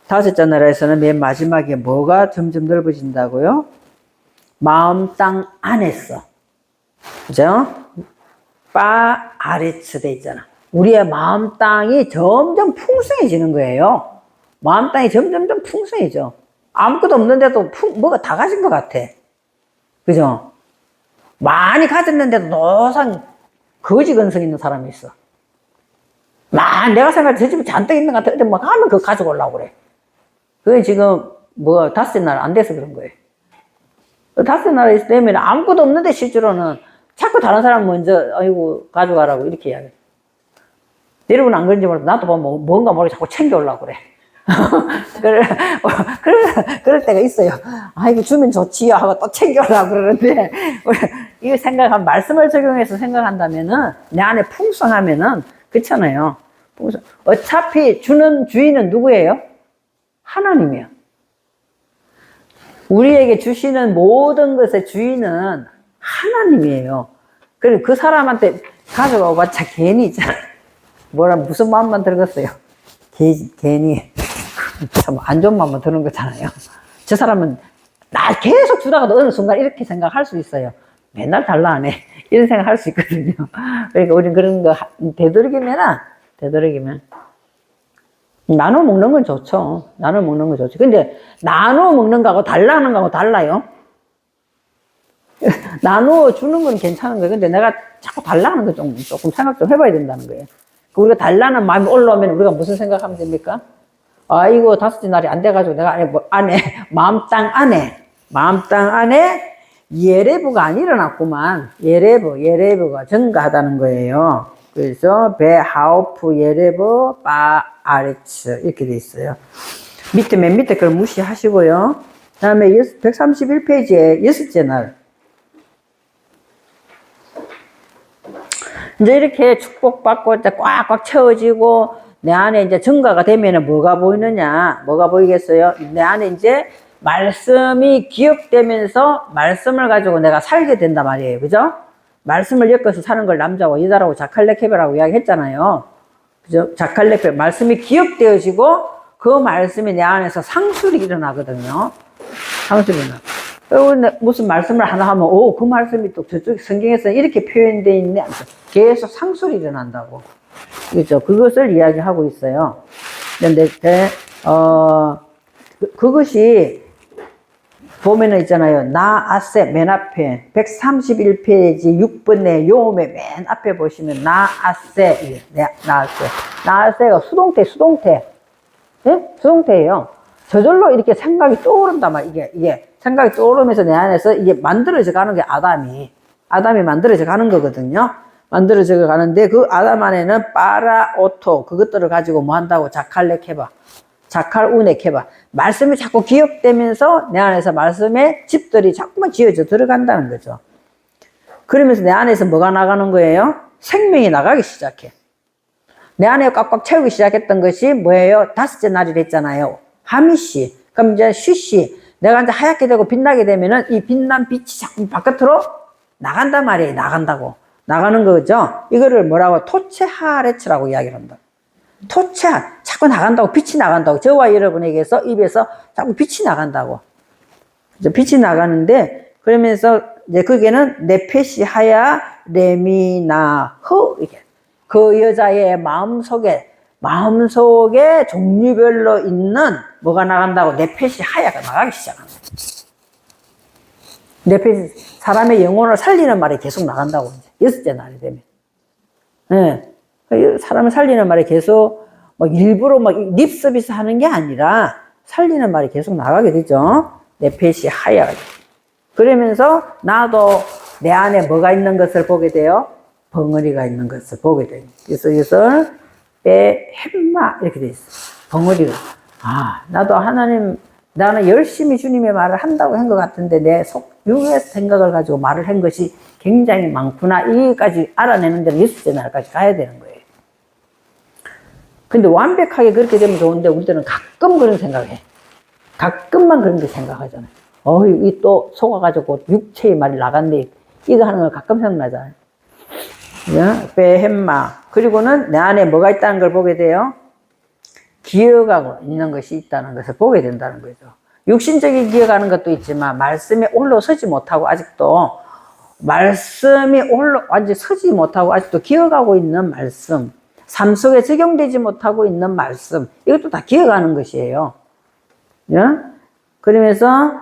다섯째 나라에서는 맨 마지막에 뭐가 점점 넓어진다고요? 마음 땅 안에서. 그죠? 아레츠 돼 있잖아. 우리의 마음 땅이 점점 풍성해지는 거예요. 마음 땅이 점점 풍성해져. 아무것도 없는데도 뭐가 다 가진 것 같아. 그죠? 많이 가졌는데도 노상 거지 근성 있는 사람이 있어. 내가 생각할 때 저 집에 잔뜩 있는 것 같아. 근데 막 하면 그거 가지고 오려고 그래. 그게 지금 다섯째 날 안 돼서 그런 거예요. 다섯째 날에 되면 아무것도 없는데 실제로는 자꾸 다른 사람 먼저 가져가라고 이렇게 이야기해. 여러분 안 그런지 모르겠어. 나도 보면 뭔가 모르게 자꾸 챙겨오려고 그래. 그럴 때가 있어요. 이거 주면 좋지요 하고 또 챙겨오려고 그러는데 이거 생각하면 말씀을 적용해서 생각한다면은 내 안에 풍성하면은 그렇잖아요. 어차피 주는 주인은 누구예요? 하나님이에요. 우리에게 주시는 모든 것의 주인은 하나님이에요. 그리고 그 사람한테 가져가봤자 괜히 있잖아. 무슨 마음만 들었어요. 괜히 참 안 좋은 마음만 드는 거잖아요. 저 사람은 나 계속 주다가도 어느 순간 이렇게 생각할 수 있어요. 맨날 달라 하네. 이런 생각 할 수 있거든요. 그러니까 우리는 그런 거 되도록이면 나눠 먹는 건 좋죠. 나눠 먹는 건 좋죠. 근데 나눠 먹는 거하고 달라는 거하고 달라요. 나누어 주는 건 괜찮은 거예요. 근데 내가 자꾸 달라는 거 조금 생각 좀 해봐야 된다는 거예요. 우리가 달라는 마음이 올라오면 우리가 무슨 생각하면 됩니까? 아이고, 다섯째 날이 안 돼가지고 내가 안에, 마음 땅 안에 예레부가 안 일어났구만. 예레부가 증가하다는 거예요. 그래서 베하우프 예레부 바 아레츠 이렇게 돼 있어요. 맨 밑에 걸 무시하시고요. 그 다음에 131페이지에 여섯째 날. 이제 이렇게 축복받고 이제 꽉꽉 채워지고 내 안에 이제 증가가 되면은 뭐가 보이느냐? 뭐가 보이겠어요? 내 안에 이제 말씀이 기억되면서 말씀을 가지고 내가 살게 된단 말이에요. 그죠? 말씀을 엮어서 사는 걸 남자고 여자라고 자칼레케베라고 이야기했잖아요. 그죠? 자칼레케베. 말씀이 기억되어지고 그 말씀이 내 안에서 상술이 일어나거든요. 상술이 일어나. 무슨 말씀을 하나 하면, 오, 그 말씀이 또 저쪽 성경에서 이렇게 표현되어 있네. 계속 상술이 일어난다고. 그죠? 그것을 이야기하고 있어요. 그런데, 그것이 보면은 있잖아요. 나아세 맨 앞에 131페이지 6번에 요음에 맨 앞에 보시면 나아세 나아세가 수동태 예? 수동태예요. 저절로 이렇게 생각이 떠오른단 말이에요. 이게 생각이 떠오르면서 내 안에서 이게 만들어져 가는 게 아담이 만들어져 가는 거거든요. 만들어져 가는데 그 아담 안에는 파라오토 그것들을 가지고 뭐 한다고 자칼레케바 자칼우네케바 말씀이 자꾸 기억되면서 내 안에서 말씀의 집들이 자꾸만 지어져 들어간다는 거죠. 그러면서 내 안에서 뭐가 나가는 거예요? 생명이 나가기 시작해. 내 안에 꽉꽉 채우기 시작했던 것이 뭐예요? 다섯째 날이 됐잖아요. 하미시. 그럼 이제 쉬시. 내가 이제 하얗게 되고 빛나게 되면은 이 빛난 빛이 자꾸 바깥으로 나간단 말이에요. 나간다고. 나가는 거죠. 이거를 뭐라고? 토체하레츠라고 이야기를 한다. 토체하. 자꾸 나간다고. 빛이 나간다고. 저와 여러분에게서 입에서 자꾸 빛이 나간다고. 빛이 나가는데 그러면서 이제 그게는 네페시 하야 레미나흐 이게. 그 여자의 마음속에 종류별로 있는 뭐가 나간다고? 네페시 하야가 나가기 시작합니다. 네페시, 사람의 영혼을 살리는 말이 계속 나간다고, 이제. 여섯째 날이 되면. 네. 사람을 살리는 말이 계속, 일부러 립 서비스 하는 게 아니라, 살리는 말이 계속 나가게 되죠. 네페시 하야. 그러면서, 나도 내 안에 뭐가 있는 것을 보게 돼요? 벙어리가 있는 것을 보게 돼요. 그래서 이것을 햄마 이렇게 돼 있어. 벙어리가. 나도 하나님, 나는 열심히 주님의 말을 한다고 한 것 같은데 내 육의 생각을 가지고 말을 한 것이 굉장히 많구나. 이까지 알아내는 데는 여섯째 날까지 가야 되는 거예요. 근데 완벽하게 그렇게 되면 좋은데 우리들은 가끔 그런 생각해. 가끔만 그런 게 생각하잖아요. 이 또 속아가지고 육체의 말이 나간대. 이거 하는 걸 가끔 생각나잖아요. 베햄마. 그리고는 내 안에 뭐가 있다는 걸 보게 돼요? 기억하고 있는 것이 있다는 것을 보게 된다는 거죠. 육신적인 기억하는 것도 있지만 말씀에 올라서지 못하고 아직도 말씀이 완전히 서지 못하고 아직도 기억하고 있는 말씀, 삶 속에 적용되지 못하고 있는 말씀, 이것도 다 기억하는 것이에요. 그러면서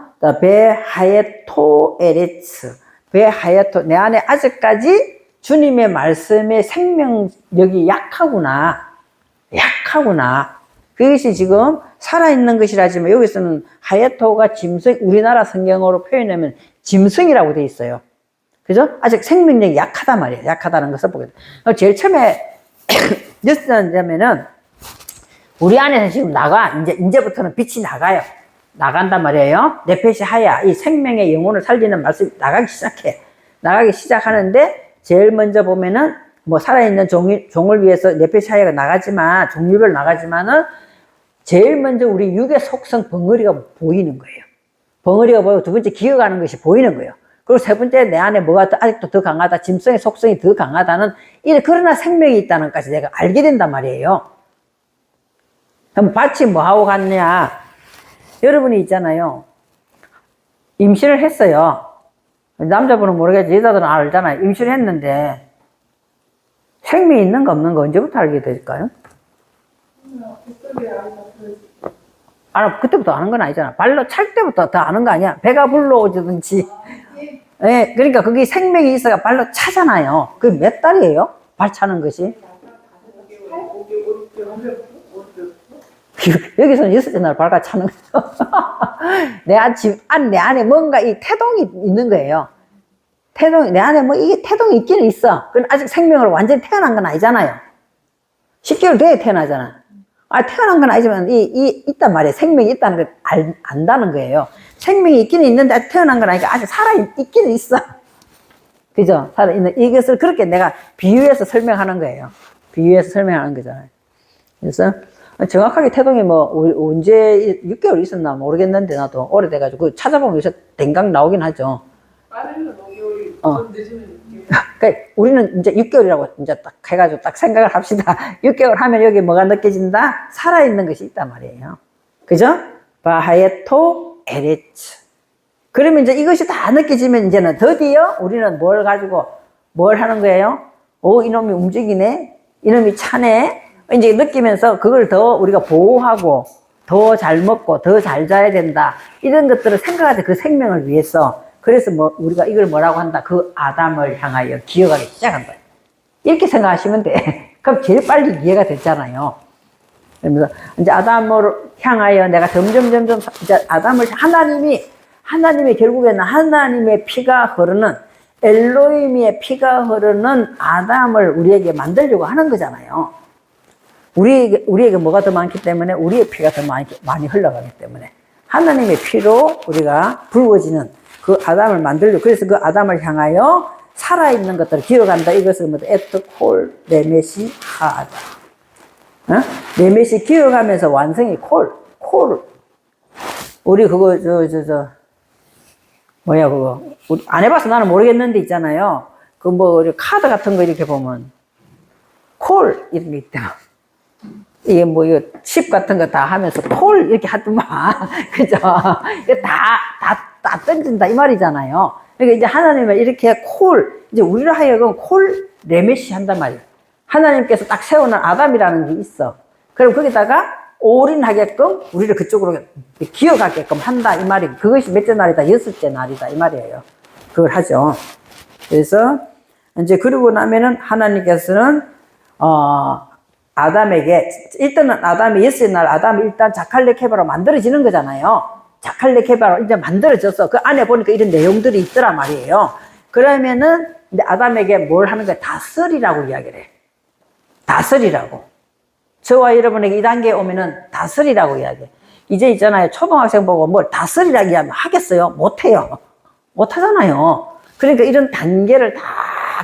베하예토 에레츠, 베하예토, 내 안에 아직까지 주님의 말씀의 생명력이 약하구나. 그것이 지금 살아있는 것이라지만 여기서는 하야토가 짐승, 우리나라 성경으로 표현하면 짐승이라고 돼 있어요. 그죠? 아직 생명력이 약하단 말이에요. 약하다는 것을 보게 돼요. 제일 처음에 뉴스냐면은 우리 안에서 지금 이제부터는 빛이 나간단 말이에요. 네페시 하야, 이 생명의 영혼을 살리는 말씀이 나가기 시작하는데 제일 먼저 보면은 살아있는 종을 위해서 네페시 하야가 나가지만 종류별로 나가지만은 제일 먼저 우리 육의 속성 벙어리가 보이는 거예요. 벙어리가 보이고 두 번째 기억하는 것이 보이는 거예요. 그리고 세 번째 내 안에 뭐가 아직도 더 강하다. 짐승의 속성이 더 강하다는 그러나 생명이 있다는 것까지 내가 알게 된단 말이에요. 그럼 밭이 뭐하고 갔냐? 여러분이 있잖아요. 임신을 했어요. 남자분은 모르겠지. 여자들은 알잖아요. 임신을 했는데 생명이 있는가 없는가 언제부터 알게 될까요? 그때부터 아는 건 아니잖아. 발로 찰 때부터 다 아는 거 아니야. 배가 불러오든지. 네, 그러니까 그게 생명이 있어야 발로 차잖아요. 그게 몇 달이에요? 발 차는 것이? 여기서는 여섯째 날 발가 차는 거죠. 내 안에 뭔가 이 태동이 있는 거예요. 내 안에 뭐 이게 태동이 있기는 있어. 그건 아직 생명으로 완전히 태어난 건 아니잖아요. 10개월 돼야 태어나잖아. 태어난 건 아니지만, 있단 말이에요. 생명이 있다는 걸 안다는 거예요. 생명이 있기는 있는데 태어난 건 아니니까 아직 살아있기는 있어. 그죠? 살아있는, 이것을 그렇게 내가 비유해서 설명하는 거예요. 비유해서 설명하는 거잖아요. 그래서 정확하게 태동이 뭐, 언제 6개월 있었나 모르겠는데, 나도 오래돼가지고, 찾아보면 요새 댕강 나오긴 하죠. 빠르면 5개월이, 좀 늦으면 6개월. 그러니까 우리는 이제 6개월이라고 이제 딱 해가지고 딱 생각을 합시다. 6개월 하면 여기 뭐가 느껴진다? 살아있는 것이 있단 말이에요. 그죠? 바하예토 에레츠. 그러면 이제 이것이 다 느껴지면 이제는 드디어 우리는 뭘 가지고 뭘 하는 거예요? 이놈이 움직이네? 이놈이 차네? 이제 느끼면서 그걸 더 우리가 보호하고 더 잘 먹고 더 잘 자야 된다. 이런 것들을 생각하자. 그 생명을 위해서. 그래서 우리가 이걸 뭐라고 한다? 그 아담을 향하여 기어가기 시작한 거예요. 이렇게 생각하시면 돼. 그럼 제일 빨리 이해가 됐잖아요. 그러면서 이제 아담을 향하여 내가 점점 이제 아담을 하나님이 결국에는 하나님의 피가 흐르는 엘로힘의 피가 흐르는 아담을 우리에게 만들려고 하는 거잖아요. 우리에게 뭐가 더 많기 때문에 우리의 피가 더 많이 흘러가기 때문에 하나님의 피로 우리가 부어지는 그 아담을 만들려고. 그래서 그 아담을 향하여 살아있는 것들을 기어간다. 이것을 뭐 에트콜 레메시 하아다. 레메시 기어가면서 완성이 콜. 우리 그거 뭐야 그거 안 해봐서 나는 모르겠는데 있잖아요. 그 뭐 카드 같은 거 이렇게 보면 콜 이런 게 있다. 이게 뭐 이거 칩 같은 거 다 하면서 콜 이렇게 하더만 그죠? 이거 다 던진다 이 말이잖아요. 그러니까 이제 하나님은 이렇게 이제 우리로 하여금 레메시 한단 말이에요. 하나님께서 딱 세우는 아담이라는 게 있어. 그럼 거기다가 올인하게끔 우리를 그쪽으로 기어가게끔 한다 이 말이. 그것이 몇째 날이다? 여섯째 날이다 이 말이에요. 그걸 하죠. 그래서 이제 그러고 나면은 하나님께서는 아담에게 일단은 아담이 여섯째 날 아담이 일단 자칼레케바로 만들어지는 거잖아요. 자칼레케바로 이제 만들어져서 그 안에 보니까 이런 내용들이 있더란 말이에요. 그러면은 이제 아담에게 뭘 하는 거야? 다스리라고 이야기를 해. 다스리라고. 저와 여러분에게 이 단계에 오면은 다스리라고 이야기해. 이제 있잖아요. 초등학생 보고 뭘 다스리라고 이야기하면 하겠어요? 못해요. 못하잖아요. 그러니까 이런 단계를 다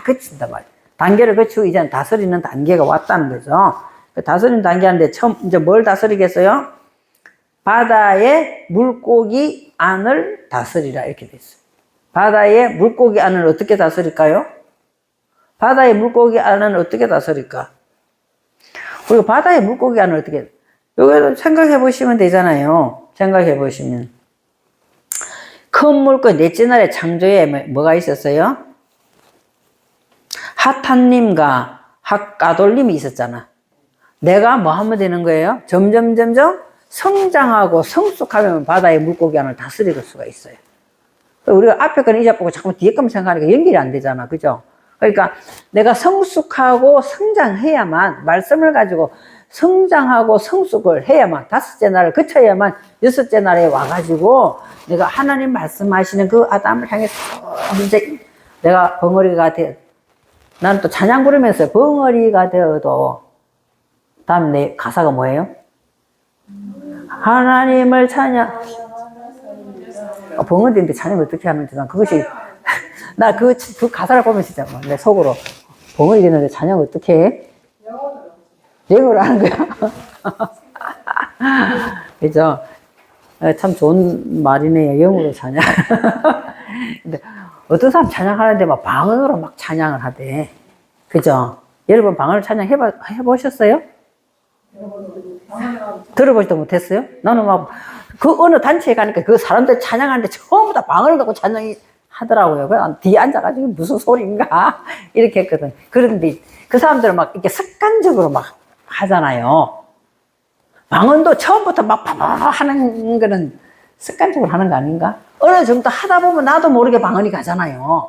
거친단 말이에요. 단계를 거치고 이제는 다스리는 단계가 왔다는 거죠. 그 다스리는 단계 하는데 처음 이제 뭘 다스리겠어요? 바다의 물고기 안을 다스리라 이렇게 돼 있어요. 바다의 물고기 안을 어떻게 다스릴까요? 바다의 물고기 안은 어떻게 다스릴까? 우리가 바다의 물고기 안을 어떻게, 여기도 생각해 보시면 되잖아요. 생각해 보시면. 큰 물고기, 넷째 날의 창조에 뭐가 있었어요? 핫한님과 핫가돌님이 있었잖아. 내가 뭐 하면 되는 거예요? 점점 성장하고 성숙하면 바다의 물고기 안을 다스릴 수가 있어요. 우리가 앞에 거는 잊어보고 자꾸 뒤에 거만 생각하니까 연결이 안 되잖아. 그죠? 그러니까 내가 성숙하고 성장해야만, 말씀을 가지고 성장하고 성숙을 해야만, 다섯째 날을 거쳐야만 여섯째 날에 와가지고 내가 하나님 말씀하시는 그 아담을 향해서 이제 내가 벙어리가 난 또 찬양 부르면서 벙어리가 되어도 다음 내 가사가 뭐예요? 하나님을 찬양. 벙어리인데 찬양을 어떻게 하는지 난 그것이 나 그 가사를 보면 진짜 뭐 내 속으로 벙어리 되는데 찬양 어떻게 해? 영어로 하는 거야. 그죠? 참 좋은 말이네요. 영어로 찬양. 근데 어떤 사람 찬양하는데 막 방언으로 막 찬양을 하대. 그죠? 여러분 방언을 찬양 해보셨어요? 들어보지도 못했어요? 나는 막 그 어느 단체에 가니까 그 사람들 찬양하는데 전부 다 방언을 갖고 찬양이 하더라고요. 그래서 뒤에 앉아가지고 무슨 소리인가? 이렇게 했거든. 그런데 그 사람들은 막 이렇게 습관적으로 막 하잖아요. 방언도 처음부터 막 하는 거는 습관적으로 하는 거 아닌가? 어느 정도 하다 보면 나도 모르게 방언이 가잖아요.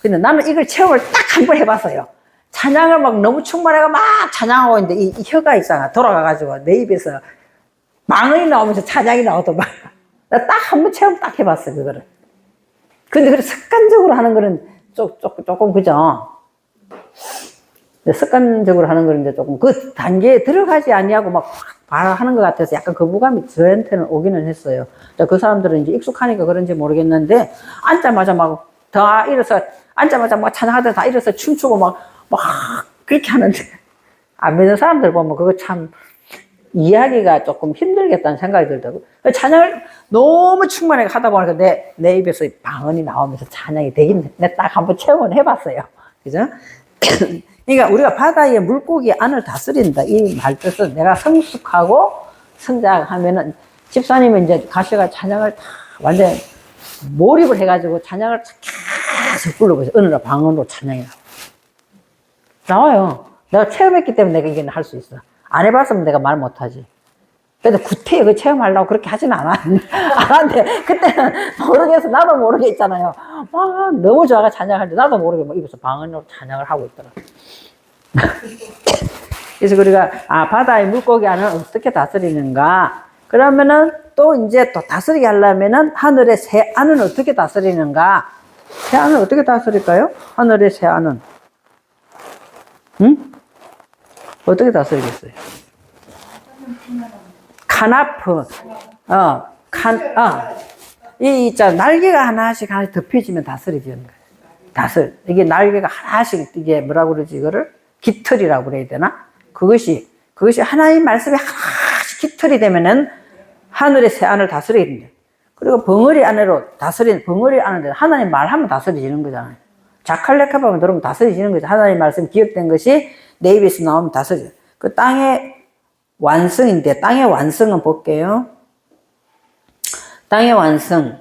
근데 나는 이걸 체험을 딱 한 번 해봤어요. 찬양을 막 너무 충만해가 막 찬양하고 있는데 이 혀가 있잖아. 돌아가가지고 내 입에서 방언이 나오면서 찬양이 나오더만. 나 딱 한 번 체험 딱 해봤어, 그거를. 근데 그래 습관적으로 하는 거는 조금 그죠? 습관적으로 하는 거는 이제 조금 그 단계에 들어가지 아니하고 막 하는 것 같아서 약간 거부감이 저한테는 오기는 했어요. 그 사람들은 이제 익숙하니까 그런지 모르겠는데, 앉자마자 막 다 일어서, 앉자마자 막 찬양하다 다 일어서 춤추고 막 그렇게 하는데, 안 믿는 사람들 보면 그거 참 이해하기가 조금 힘들겠다는 생각이 들더라고요. 찬양을 너무 충만하게 하다 보니까 내 입에서 방언이 나오면서 찬양이 되긴, 내가 딱 한번 체험을 해봤어요. 그죠? 그러니까 우리가 바다의 물고기 안을 다스린다. 이 말 뜻은 내가 성숙하고 성장하면은, 집사님은 이제 가시가 찬양을 다 완전 몰입을 해가지고 찬양을 계속 부르고 있어요. 어느 날 방언으로 찬양이 나와요. 내가 체험했기 때문에 내가 이게 할 수 있어. 안 해봤으면 내가 말 못하지. 근데 구태여 그 체험하려고 그렇게 하지는 않았는데, 그때는 모르겠어. 나도 모르게 있잖아요. 너무 좋아가 찬양할 때 나도 모르게 뭐 입에서 방언으로 찬양을 하고 있더라. 그래서 우리가, 바다의 물고기 안을 어떻게 다스리는가? 그러면은 또 이제 또 다스리게 하려면은 하늘의 새 안은 어떻게 다스리는가? 새 안은 어떻게 다스릴까요? 하늘의 새 안은. 응? 어떻게 다스리겠어요? 카나프, 날개가 하나씩 덮여지면 다스려지는 거예요. 이게 날개가 하나씩, 이게 뭐라고 그러지, 이거를? 깃털이라고 그래야 되나? 그것이 하나님 말씀이 하나씩 깃털이 되면은 하늘의 새 안을 다스리게 됩니다. 그리고 벙어리 안으로 벙어리 안에 하나님 말하면 다스려지는 거잖아요. 자칼레카바만 들으면 다스려지는 거죠. 하나님 말씀 기억된 것이 내 입에서 나오면 다스려져요. 그 땅의 완성인데, 땅의 완성은 볼게요. 땅의 완성이,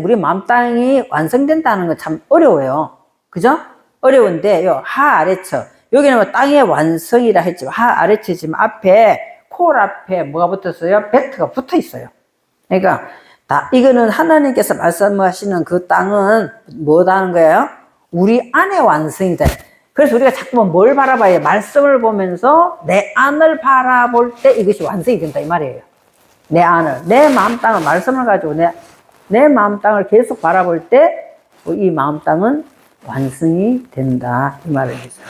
우리 마음 땅이 완성된다는 건 참 어려워요. 그죠? 어려운데, 하, 아래처. 여기는 뭐 땅의 완성이라 했지만, 하, 아래처 지금 앞에, 콜 앞에 뭐가 붙었어요? 베트가 붙어 있어요. 그러니까, 이거는 하나님께서 말씀하시는 그 땅은 뭐다는 거예요? 우리 안의 완성이다. 그래서 우리가 자꾸만 뭘 바라봐야, 말씀을 보면서 내 안을 바라볼 때 이것이 완성이 된다, 이 말이에요. 내 안을, 내 마음 땅을, 말씀을 가지고 내 마음 땅을 계속 바라볼 때 이 마음 땅은 완성이 된다, 이 말을 했어요.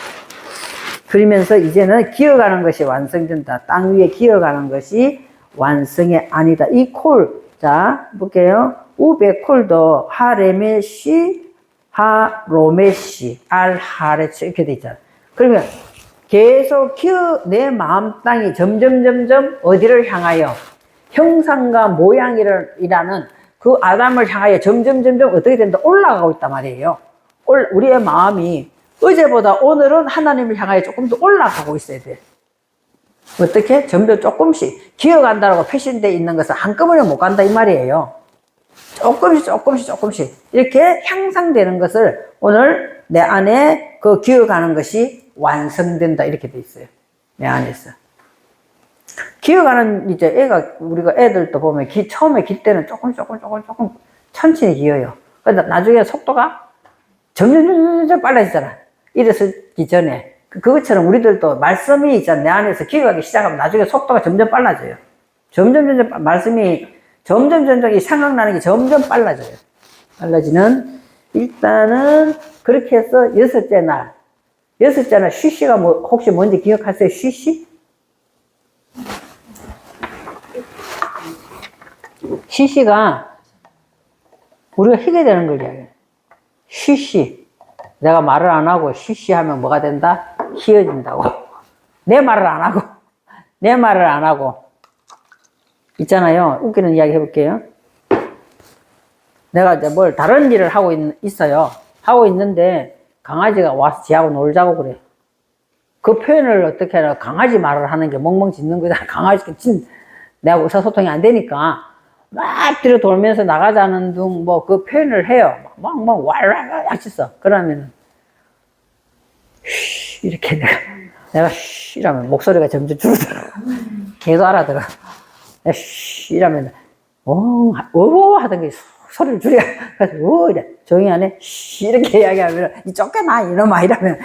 그러면서 이제는 기어가는 것이 완성된다. 땅 위에 기어가는 것이 완성이 아니다. 이 콜, 자, 볼게요. 우베콜도 하레메시, 하로메시, 알하레츠 이렇게 돼 있잖아요. 그러면 계속 내 마음 땅이 점점 어디를 향하여 형상과 모양이라는 그 아담을 향하여 점점 어떻게 된다? 올라가고 있단 말이에요. 우리의 마음이 어제보다 오늘은 하나님을 향하여 조금 더 올라가고 있어야 돼. 어떻게? 점점 조금씩 기어간다라고 표시되어 있는 것은 한꺼번에 못 간다 이 말이에요. 조금씩 이렇게 향상되는 것을 오늘 내 안에 그 기어가는 것이 완성된다 이렇게 돼 있어요. 내 안에서. 기어가는 이제 우리가 애들도 보면 처음에 길 때는 조금 천천히 기어요. 근데 나중에 속도가 점점 빨라지잖아. 일어서기 전에. 그것처럼 우리들도 말씀이 있잖아. 내 안에서 기어가기 시작하면 나중에 속도가 점점 빨라져요. 점점 말씀이 점점 이 생각나는 게 점점 빨라져요. 빨라지는, 일단은 그렇게 해서 여섯째 날 쉬시가 혹시 뭔지 기억하세요? 쉬시가 우리가 희게 되는 걸 이야기해요. 쉬시. 내가 말을 안 하고 쉬시하면 뭐가 된다? 희어진다고. 내 말을 안 하고. 있잖아요. 웃기는 이야기 해볼게요. 내가 이제 다른 일을 하고 있어요. 하고 있는데 강아지가 와서 지하고 놀자고 그래. 그 표현을 어떻게 하나, 강아지 말을 하는 게 멍멍 짖는 거잖아. 강아지가 내가 의사소통이 안 되니까 막 뒤로 돌면서 나가자는 둥 그 표현을 해요. 막 왈왈 짖어. 그러면 쉬 이렇게 내가 쉬 이러면 목소리가 점점 줄어들어. 계속 알아들어. 쉬 이러면 오 하던 게 소리를 줄여. 그래서, 이래. 조용히 하네. 이렇게 이야기하면, 이 쫓겨나, 이놈아, 이러면,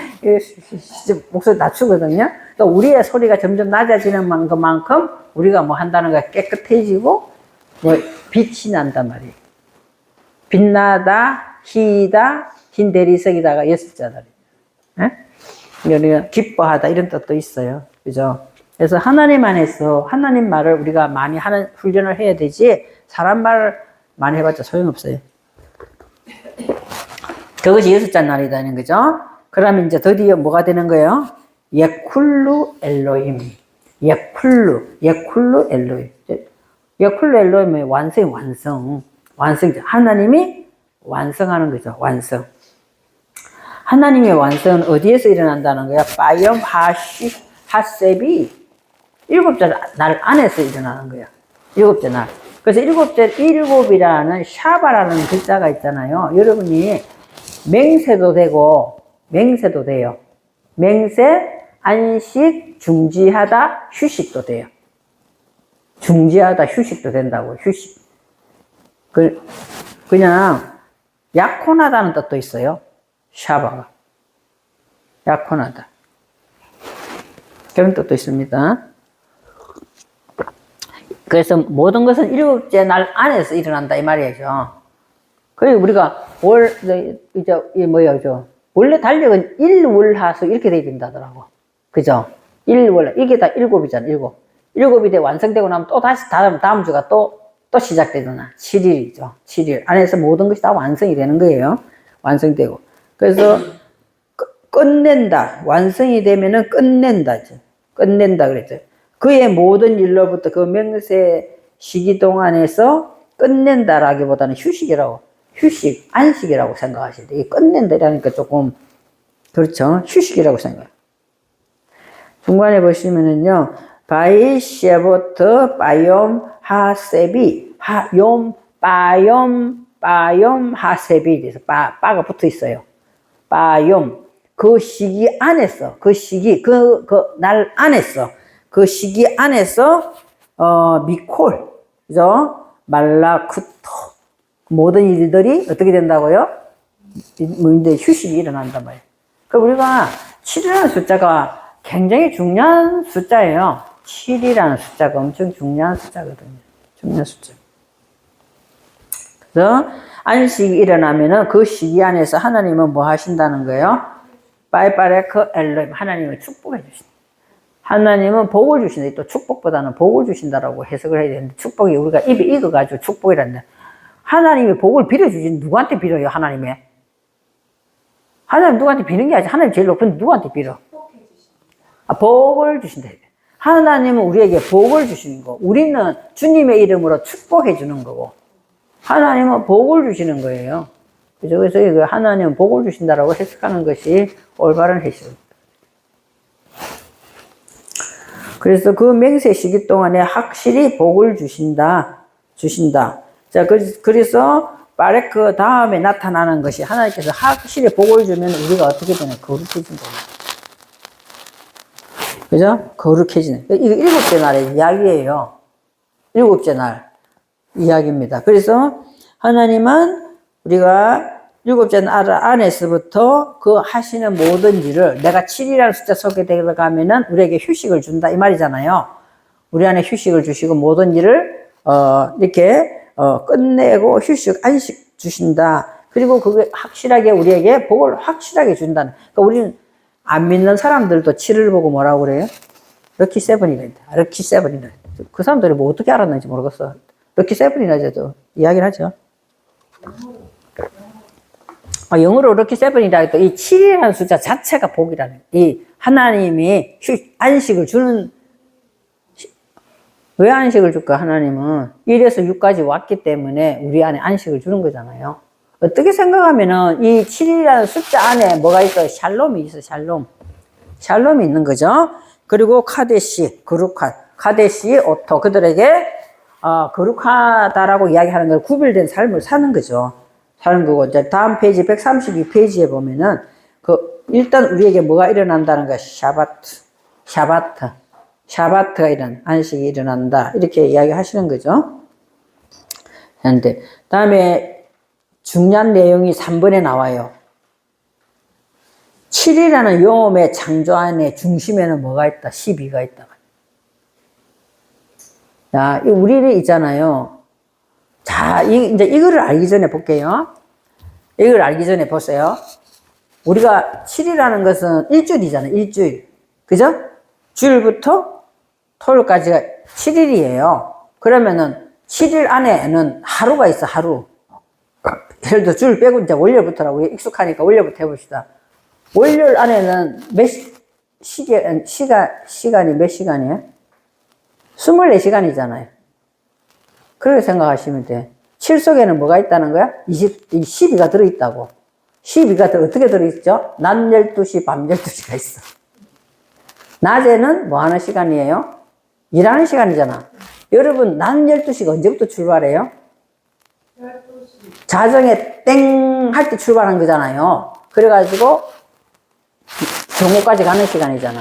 목소리 낮추거든요. 또 우리의 소리가 점점 낮아지는 만큼, 우리가 뭐 한다는 거야 깨끗해지고, 뭐, 빛이 난단 말이에요. 빛나다, 희다, 흰 대리석이다가 6자들이에요. 우리가 기뻐하다, 이런 뜻도 있어요. 그죠? 그래서 하나님 안에서 하나님 말을 우리가 많이 하는 훈련을 해야 되지, 사람 말을 많이 해봤자 소용없어요. 그것이 6자 날이다는 거죠. 그러면 이제 드디어 뭐가 되는 거예요? 예쿨루 엘로임. 예쿨루 엘로임. 예쿨루 엘로임의 완성. 하나님이 완성하는 거죠. 완성. 하나님의 완성은 어디에서 일어난다는 거야? 빠염 하셉이 7째 날 안에서 일어나는 거야. 7째 날. 그래서 7이라는 샤바라는 글자가 있잖아요. 여러분이 맹세도 되고, 맹세도 돼요. 맹세, 안식, 중지하다, 휴식도 돼요. 중지하다, 휴식도 된다고, 휴식. 그냥, 약혼하다는 뜻도 있어요. 샤바가. 약혼하다. 그런 뜻도 있습니다. 그래서 모든 것은 7째 날 안에서 일어난다, 이 말이죠. 그리고 우리가 원래 달력은 일월하수 이렇게 돼야 된다더라고. 그죠? 일월, 이게 다 7이잖아, 7. 7이 돼 완성되고 나면 또 다시 다음 주가 또 시작되잖아. 7일이죠. 7일. 안에서 모든 것이 다 완성이 되는 거예요. 완성되고. 그래서 끝낸다. 완성이 되면은 끝낸다. 끝낸다 그랬죠. 그의 모든 일로부터 그 명세 시기 동안에서 끝낸다라기보다는 휴식, 안식이라고 생각하셔야 돼요. 끝낸다라니까 조금, 그렇죠. 휴식이라고 생각해요. 중간에 보시면은요, 바이 셰보트 빠염 하세비, 빠염 하세비, 그래서 빠가 붙어 있어요. 빠염. 그 시기 안에서, 날 안에서, 그 시기 안에서, 미콜, 그죠? 말라쿠토. 모든 일들이 어떻게 된다고요? 이제 휴식이 일어난단 말이에요. 그럼 우리가 7이라는 숫자가 굉장히 중요한 숫자예요. 7이라는 숫자가 엄청 중요한 숫자거든요. 중요한 숫자. 그래서 안식이 일어나면은 그 시기 안에서 하나님은 뭐 하신다는 거예요? 바이바레크 엘로임. 하나님은 축복해 주신다. 하나님은 복을 주신다. 또 축복보다는 복을 주신다라고 해석을 해야 되는데, 축복이 우리가 입에 익어가지고 축복이란다. 하나님이 복을 빌어주신 누구한테 빌어요? 하나님 누구한테 비는 게 아니지. 하나님 제일 높은 누구한테 빌어? 복을 주신다. 하나님은 우리에게 복을 주시는 거. 우리는 주님의 이름으로 축복해 주는 거고, 하나님은 복을 주시는 거예요. 그래서 하나님은 복을 주신다라고 해석하는 것이 올바른 해석입니다. 그래서 그 맹세 시기 동안에 확실히 복을 주신다. 자, 그래서 바레크 다음에 나타나는 것이 하나님께서 확실히 복을 주면 우리가 어떻게 되냐? 거룩해진다. 그죠? 거룩해지네. 이거 7째 날의 이야기예요. 7째 날 이야기입니다. 그래서 하나님은 우리가 7째 날 안에서부터 그 하시는 모든 일을, 내가 7이라는 숫자 속에 들어가면은 우리에게 휴식을 준다 이 말이잖아요. 우리 안에 휴식을 주시고 모든 일을 이렇게 끝내고 휴식, 안식 주신다. 그리고 그게 확실하게 우리에게 복을 확실하게 준다는. 그러니까 우리는 안 믿는 사람들도 7을 보고 뭐라고 그래요? 럭키 세븐이라. 럭키 세븐이라. 그 사람들이 뭐 어떻게 알았는지 모르겠어. 럭키 세븐이라 해도 이야기를 하죠. 영어로 럭키 세븐이라 해도 이 7이라는 숫자 자체가 복이라는. 이 하나님이 안식을 주는. 왜 안식을 줄까? 하나님은 1에서 6까지 왔기 때문에 우리 안에 안식을 주는 거잖아요. 어떻게 생각하면은 이 7이라는 숫자 안에 뭐가 있어? 샬롬이 있어, 샬롬. 샬롬이 있는 거죠. 그리고 카데시, 거룩한. 카데시, 오토. 그들에게, 거룩하다라고 이야기하는 걸 구별된 삶을 사는 거죠. 사는 거고. 이제 다음 페이지 132페이지에 보면은 일단 우리에게 뭐가 일어난다는 거야? 샤바트가 안식이 일어난다. 이렇게 이야기 하시는 거죠. 그런데, 다음에 중요한 내용이 3번에 나와요. 7이라는 용음의 창조 안에 중심에는 뭐가 있다? 12가 있다. 자, 우리는 있잖아요. 자, 이제 이거를 알기 전에 볼게요. 이걸 알기 전에 보세요. 우리가 7이라는 것은 일주일이잖아요. 일주일. 그죠? 주일부터 토요일까지가 7일이에요. 그러면은 7일 안에는 하루가 있어, 하루. 예를 들어 주일 빼고 이제 월요일부터라고 익숙하니까 월요일부터 해봅시다. 월요일 안에는 시간이 몇 시간이에요? 24시간이잖아요. 그렇게 생각하시면 돼. 7 속에는 뭐가 있다는 거야? 12가 들어있다고. 12가 어떻게 들어있죠? 낮 12시, 밤 12시가 있어. 낮에는 뭐 하는 시간이에요? 일하는 시간이잖아. 여러분, 낮 12시가 언제부터 출발해요? 12시. 자정에 땡 할 때 출발한 거잖아요. 그래가지고 정오까지 가는 시간이잖아.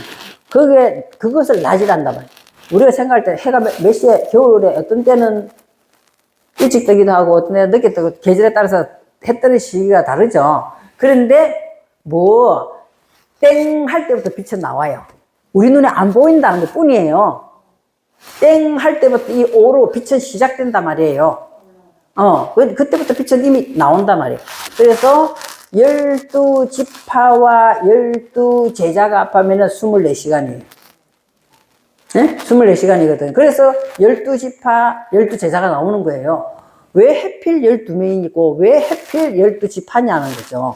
그것을 낮이란단 말이야. 우리가 생각할 때 해가 몇 시에, 겨울에 어떤 때는 일찍 뜨기도 하고 어떤 때는 늦게 뜨고 계절에 따라서 해 뜨는 시기가 다르죠. 그런데 땡 할 때부터 빛은 나와요. 우리 눈에 안 보인다는 것 뿐이에요. 땡 할 때부터 이 오로 빛은 시작된단 말이에요. 그때부터 빛은 이미 나온단 말이에요. 그래서 12지파와 12제자가 합하면 24시간이에요. 네? 24시간이거든. 그래서 12지파, 12제자가 나오는 거예요. 왜 하필 12명이고, 왜 하필 12지파냐는 거죠.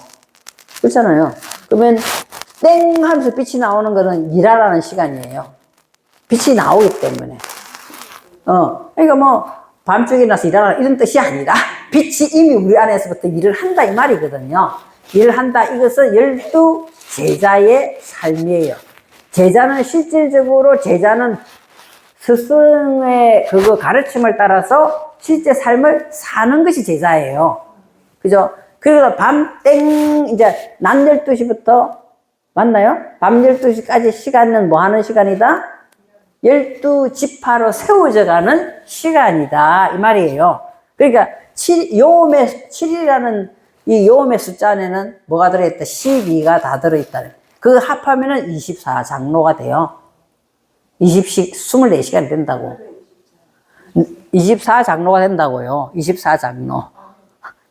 그렇잖아요. 그러면 땡 하면서 빛이 나오는 거는 일하라는 시간이에요. 빛이 나오기 때문에. 그러니까 뭐, 밤중에 나서 일하라 이런 뜻이 아니라, 빛이 이미 우리 안에서부터 일을 한다 이 말이거든요. 일을 한다. 이것은 12제자의 삶이에요. 제자는 실질적으로 스승의 그거 가르침을 따라서 실제 삶을 사는 것이 제자예요. 그죠? 그래서 이제 낮 12시부터, 맞나요? 밤 12시까지 시간은 뭐 하는 시간이다? 12지파로 세워져 가는 시간이다. 이 말이에요. 그러니까, 요음의 7이라는 이 요음의 숫자 안에는 뭐가 들어있다? 12가 다 들어있다. 그 합하면은 24장로가 돼요. 24시간 된다고. 24장로가 된다고요. 24장로.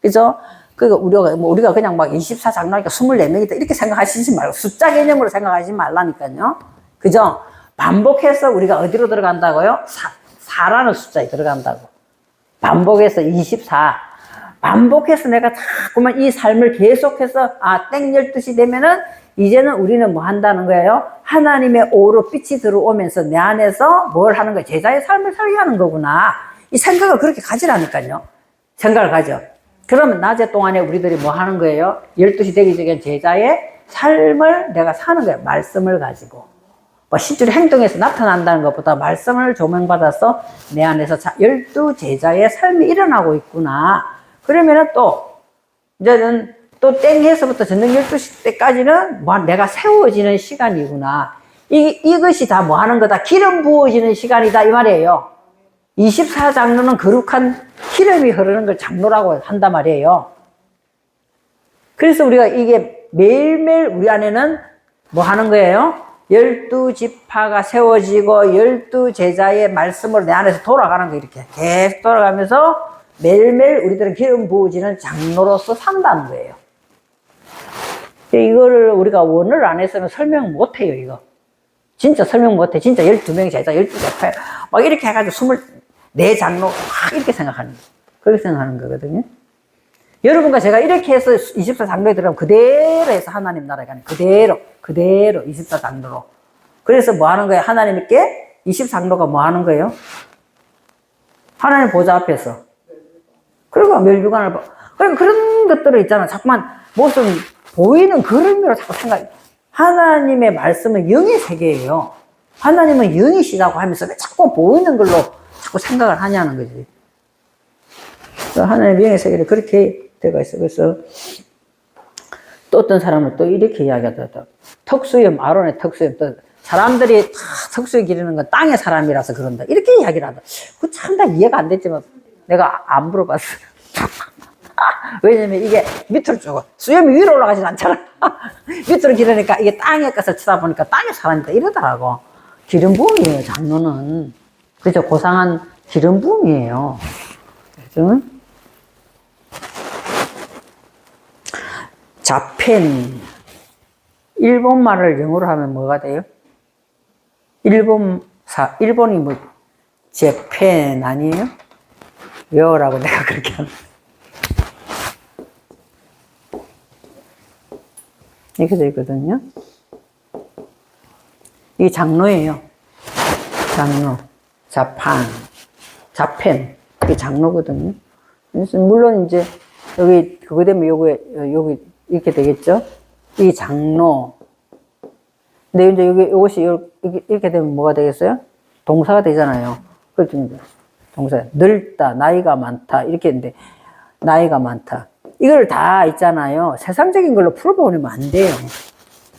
그죠? 그러니까 우리가 그냥 막 24장로니까 24명이다. 이렇게 생각하시지 말고, 숫자 개념으로 생각하지 말라니까요. 그죠? 반복해서 우리가 어디로 들어간다고요? 4라는 숫자에 들어간다고. 반복해서 24. 반복해서 내가 자꾸만 이 삶을 계속해서, 땡 12시 되면은, 이제는 우리는 뭐 한다는 거예요? 하나님의 오로 빛이 들어오면서 내 안에서 뭘 하는 거예요? 제자의 삶을 살게 하는 거구나. 이 생각을 그렇게 가지라니까요. 생각을 가져. 그러면 낮에 동안에 우리들이 뭐 하는 거예요? 12시 되기 전에 제자의 삶을 내가 사는 거예요. 말씀을 가지고. 뭐 실제로 행동에서 나타난다는 것보다 말씀을 조명받아서 내 안에서 12제자의 삶이 일어나고 있구나. 그러면은 이제는 또 땡에서부터 저녁 12시 때까지는 내가 세워지는 시간이구나. 이것이 다 뭐 하는 거다? 기름 부어지는 시간이다. 이 말이에요. 24장로는 거룩한 기름이 흐르는 걸 장로라고 한단 말이에요. 그래서 우리가 이게 매일매일 우리 안에는 뭐 하는 거예요? 12지파가 세워지고 12제자의 말씀으로 내 안에서 돌아가는 거 이렇게 계속 돌아가면서 매일매일 우리들은 기름 부어지는 장로로서 산다는 거예요. 이거를 우리가 원을 안 했으면 설명 못 해요, 이거. 진짜 설명 못 해. 진짜 12명이 제자, 12제파. 막 이렇게 해가지고 24장로, 막 이렇게 생각하는 거예요. 그렇게 생각하는 거거든요. 여러분과 제가 이렇게 해서 24장로에 들어가면 그대로 해서 하나님 나라에 가는 그대로 24장로로. 그래서 뭐 하는 거예요? 하나님께 20장로가 뭐 하는 거예요? 하나님 보좌 앞에서. 그리고 멸류관을 봐. 그런 것들을 있잖아. 자꾸만 무슨 보이는 그림으로 자꾸 생각해. 하나님의 말씀은 영의 세계예요. 하나님은 영이시라고 하면서 왜 자꾸 보이는 걸로 자꾸 생각을 하냐는 거지. 하나님의 영의 세계를 그렇게 되어 있어. 그래서 또 어떤 사람은 또 이렇게 이야기하더라고요. 턱수염, 아론의 턱수염. 또 사람들이 다 턱수염 기르는 건 땅의 사람이라서 그런다. 이렇게 이야기를 하더라고요. 그 참 다 이해가 안 됐지만 내가 안 물어봤어요. 왜냐면 이게 밑으로 쭉, 수염이 위로 올라가진 않잖아. 밑으로 기르니까 이게 땅에 가서 치다 보니까 땅에 살아있다 이러더라고. 기름 부음이에요, 장로는. 그죠? 고상한 기름 부음이에요. 그죠? 자펜. 일본 말을 영어로 하면 뭐가 돼요? 일본이 뭐, 재팬 아니에요? 외워라고 내가 그렇게 하는. 이렇게 되어 있거든요. 이게 장로예요. 장로. 자펜. 이게 장로거든요. 그래서 물론 이제 여기 그거 되면 여기 이렇게 되겠죠? 이게 장로. 근데 이제 요것이 이렇게 되면 뭐가 되겠어요? 동사가 되잖아요. 그렇죠. 동사. 늙다, 나이가 많다. 이렇게 했는데, 나이가 많다. 이걸 다 있잖아요. 세상적인 걸로 풀어버리면 안 돼요.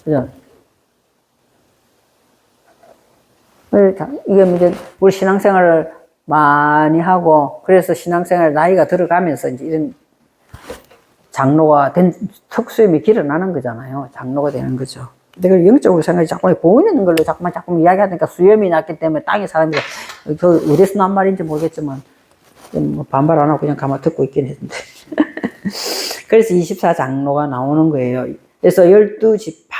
그죠? 이게 이제 우리 신앙생활을 많이 하고, 그래서 신앙생활 나이가 들어가면서 이제 이런 장로가 된 특수임이 길어나는 거잖아요. 장로가 되는 거죠. 근데 그걸 영적으로 생각해 자꾸 보이는 걸로 자꾸 이야기하니까 수염이 났기 때문에 땅에 사람이 그 어디서 난 말인지 모르겠지만 뭐 반발 안 하고 그냥 가만 듣고 있긴 했는데. 그래서 24장로가 나오는 거예요. 그래서 12지파.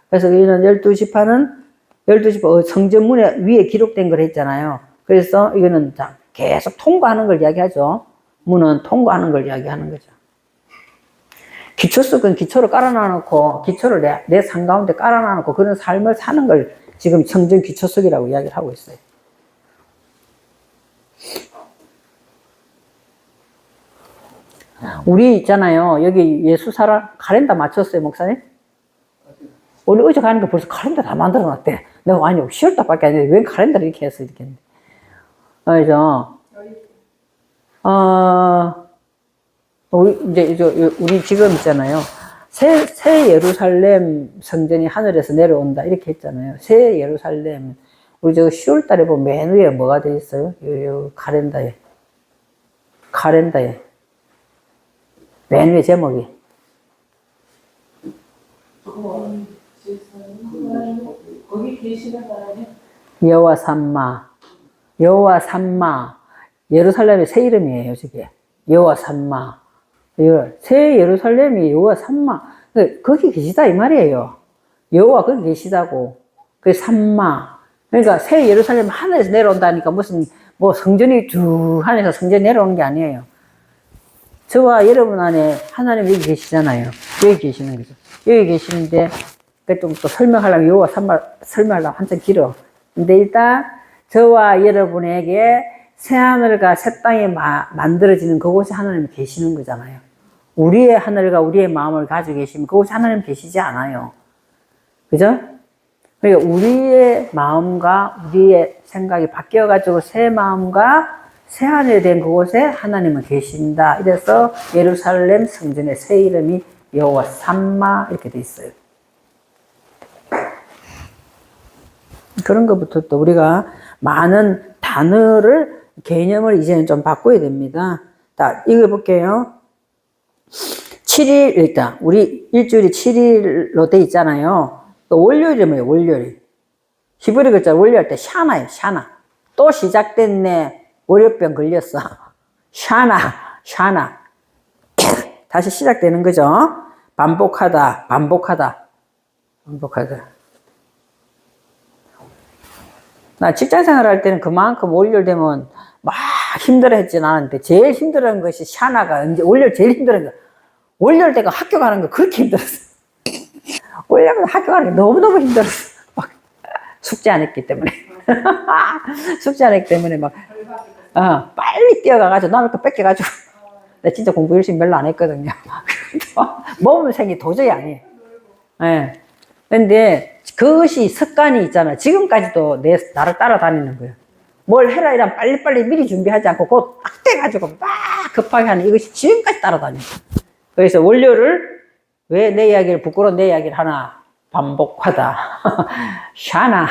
그래서 이는 12지파 성전문에 위에 기록된 걸 했잖아요. 그래서 이거는 계속 통과하는 걸 이야기하죠. 문은 통과하는 걸 이야기하는 거죠. 기초석은 기초를 깔아놔놓고, 기초를 내 산 가운데 깔아놔놓고, 그런 삶을 사는 걸 지금 성전 기초석이라고 이야기를 하고 있어요. 우리 있잖아요. 여기 예수사랑 카렌다 맞췄어요, 목사님? 우리 어제 가니까 벌써 카렌다 다 만들어 놨대. 내가 아니, 10월달밖에 안 됐는데, 왜 카렌다를 이렇게 했어, 이렇게 했는데. 그래서, 우리 지금 있잖아요. 새 예루살렘 성전이 하늘에서 내려온다. 이렇게 했잖아요. 새 예루살렘. 우리 10월 달에 보면 맨 위에 뭐가 돼 있어요? 요 카렌다에. 맨 위에 제목이. 거기 계시는 사람이 여호와 삼마. 예루살렘의 새 이름이에요, 저게. 여호와 삼마. 새 예루살렘이 여호와 삼마. 거기 계시다 이 말이에요. 여호와 거기 계시다고. 그 삼마. 그러니까 새 예루살렘 하늘에서 내려온다니까 무슨 뭐 성전이 쭉 하늘에서 성전이 내려오는 게 아니에요. 저와 여러분 안에 하나님 여기 계시잖아요. 여기 계시는 거죠. 여기 계시는데 또 설명하려면 여호와 삼마 설명하려면 한참 길어. 근데 일단 저와 여러분에게 새하늘과 새 땅이 만들어지는 그곳에 하나님 계시는 거잖아요. 우리의 하늘과 우리의 마음을 가지고 계시면 그곳에 하나님 계시지 않아요. 그죠? 그러니까 우리의 마음과 우리의 생각이 바뀌어가지고 새 마음과 새 하늘이 된 그곳에 하나님은 계신다. 이래서 예루살렘 성전의 새 이름이 여호와 삼마 이렇게 돼 있어요. 그런 것부터 또 우리가 많은 단어를 개념을 이제는 좀 바꿔야 됩니다. 자, 읽어볼게요. 7일, 일단, 우리 일주일이 7일로 돼 있잖아요. 월요일이 뭐예요, 월요일? 히브리 글자 월요일 때 샤나예요, 샤나. 또 시작됐네. 월요병 걸렸어. 샤나. 다시 시작되는 거죠. 반복하다. 나 직장 생활할 때는 그만큼 월요일 되면 막 힘들어 했진 않았는데, 제일 힘들어한 것이 샤나가, 이제 월요일 제일 힘들어한 거. 월요일 때가 학교 가는 거 그렇게 힘들었어. 월요일 학교 가는 게 너무너무 힘들었어. 막 숙제 안 했기 때문에. 빨리 뛰어가가지고, 남의 거 뺏겨가지고. 나 진짜 공부 열심히 별로 안 했거든요. 모범생이 도저히 아니에요. 예. 근데 그것이 습관이 있잖아. 지금까지도 나를 따라다니는 거예요. 뭘 해라 이러면 빨리빨리 미리 준비하지 않고 그거 딱 돼가지고 막 급하게 하는 이것이 지금까지 따라다녀요. 그래서 월요를 왜 내 이야기를 부끄러운 내 이야기를 하나 반복하다. 샤나.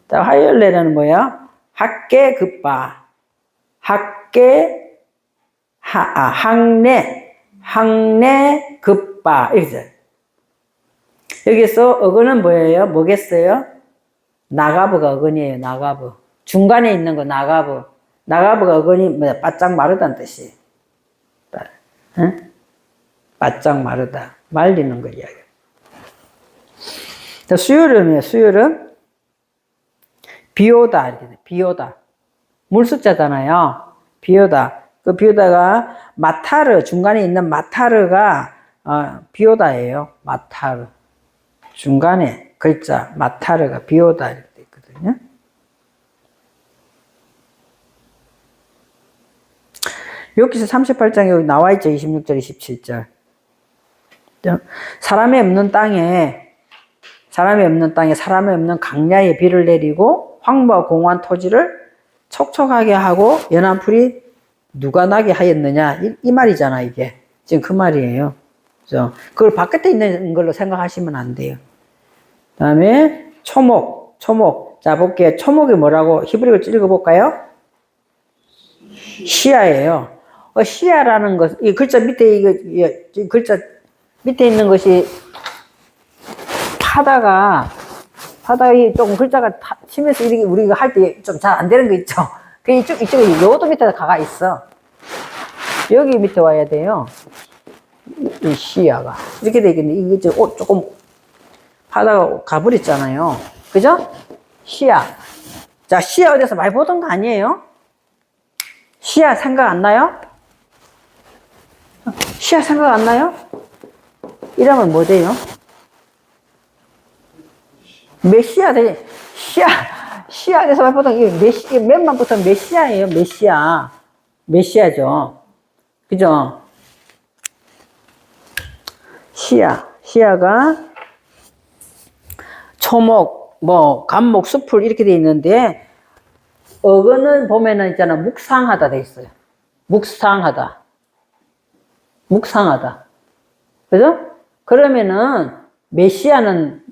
자, 화요일 날은 뭐야? 학계 급바. 학계 항내 급바 이렇게. 여기서 어근은 뭐예요? 뭐겠어요? 나가부가 어근이에요. 나가부. 중간에 있는 거 나가부. 나가부가 어근이 뭐야? 바짝 마르다는 뜻이에요. 응? 바짝 마르다. 말리는 거 이야기. 자, 수요름이에요. 수요름. 비오다. 이렇게 돼. 비오다. 물숫자잖아요. 비오다. 그 비오다가 마타르, 중간에 있는 마타르가 비오다예요. 마타르. 중간에 글자 마타르가 비오다 이렇게 돼 있거든요. 여기서 38장에 여기 나와 있죠. 26절, 27절. 사람이 없는 땅에 사람이 없는 강야에 비를 내리고 황무와 공허한 토지를 촉촉하게 하고 연한 풀이 누가 나게 하였느냐 이 말이잖아. 이게 지금 그 말이에요. 그죠? 그걸 바깥에 있는 걸로 생각하시면 안 돼요. 그 다음에 초목. 자 볼게요. 초목이 뭐라고 히브리어를 읽어볼까요? 시야예요. 시야라는 것, 이 글자 밑에 이 글자 밑에 있는 것이 파다가 조금 글자가 치면서 이렇게 우리가 할 때 좀 잘 안 되는 거 있죠. 그 이쪽에 요도 밑에 가가 있어. 여기 밑에 와야 돼요. 이 시야가 이렇게 되겠네. 이게 조금 파다가 가버렸잖아요. 그죠? 시야. 자, 시야 어디서 많이 보던 거 아니에요? 시야 생각 안 나요? 시야 생각 안 나요? 이러면 뭐 돼요? 메시아 되지. 시야에서 많이 보던 이 맨만 붙으면 메시아예요. 메시아죠. 그죠? 시야가 초목, 감목, 수풀 이렇게 돼 있는데 어근은 보면은 있잖아. 묵상하다 돼 있어요. 묵상하다. 그죠? 그러면은 메시아는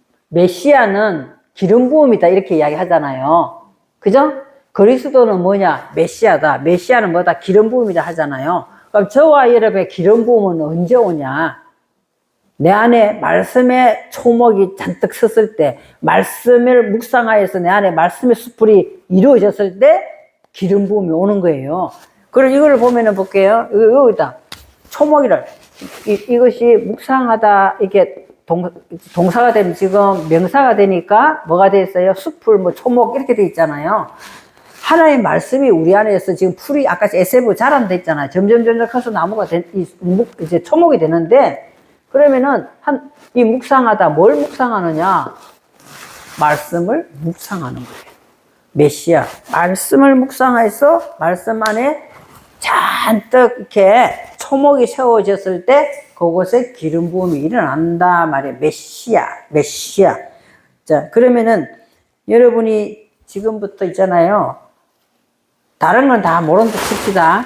기름 부음이다 이렇게 이야기 하잖아요. 그죠? 그리스도는 뭐냐? 메시아다. 메시아는 뭐다? 기름 부음이다 하잖아요. 그럼 저와 여러분의 기름 부음은 언제 오냐? 내 안에 말씀의 초목이 잔뜩 섰을 때, 말씀을 묵상하여서 내 안에 말씀의 수풀이 이루어졌을 때 기름 부음이 오는 거예요. 그럼 이걸 보면은 볼게요. 여기다 초목이를 이것이 묵상하다 이게 동사가 되면 지금 명사가 되니까 뭐가 돼 있어요? 수풀, 초목 이렇게 돼 있잖아요. 하나의 말씀이 우리 안에서 지금 풀이 아까 에세브 자란다 했잖아요. 점점 커서 나무가 이제 초목이 되는데 그러면은 이 묵상하다 뭘 묵상하느냐? 말씀을 묵상하는 거예요. 메시아 말씀을 묵상해서 말씀 안에 잔뜩 이렇게 초목이 세워졌을 때 그곳에 기름 부음이 일어난다 말이에요. 메시아. 자, 그러면은 여러분이 지금부터 있잖아요. 다른 건 다 모른 듯 칩시다.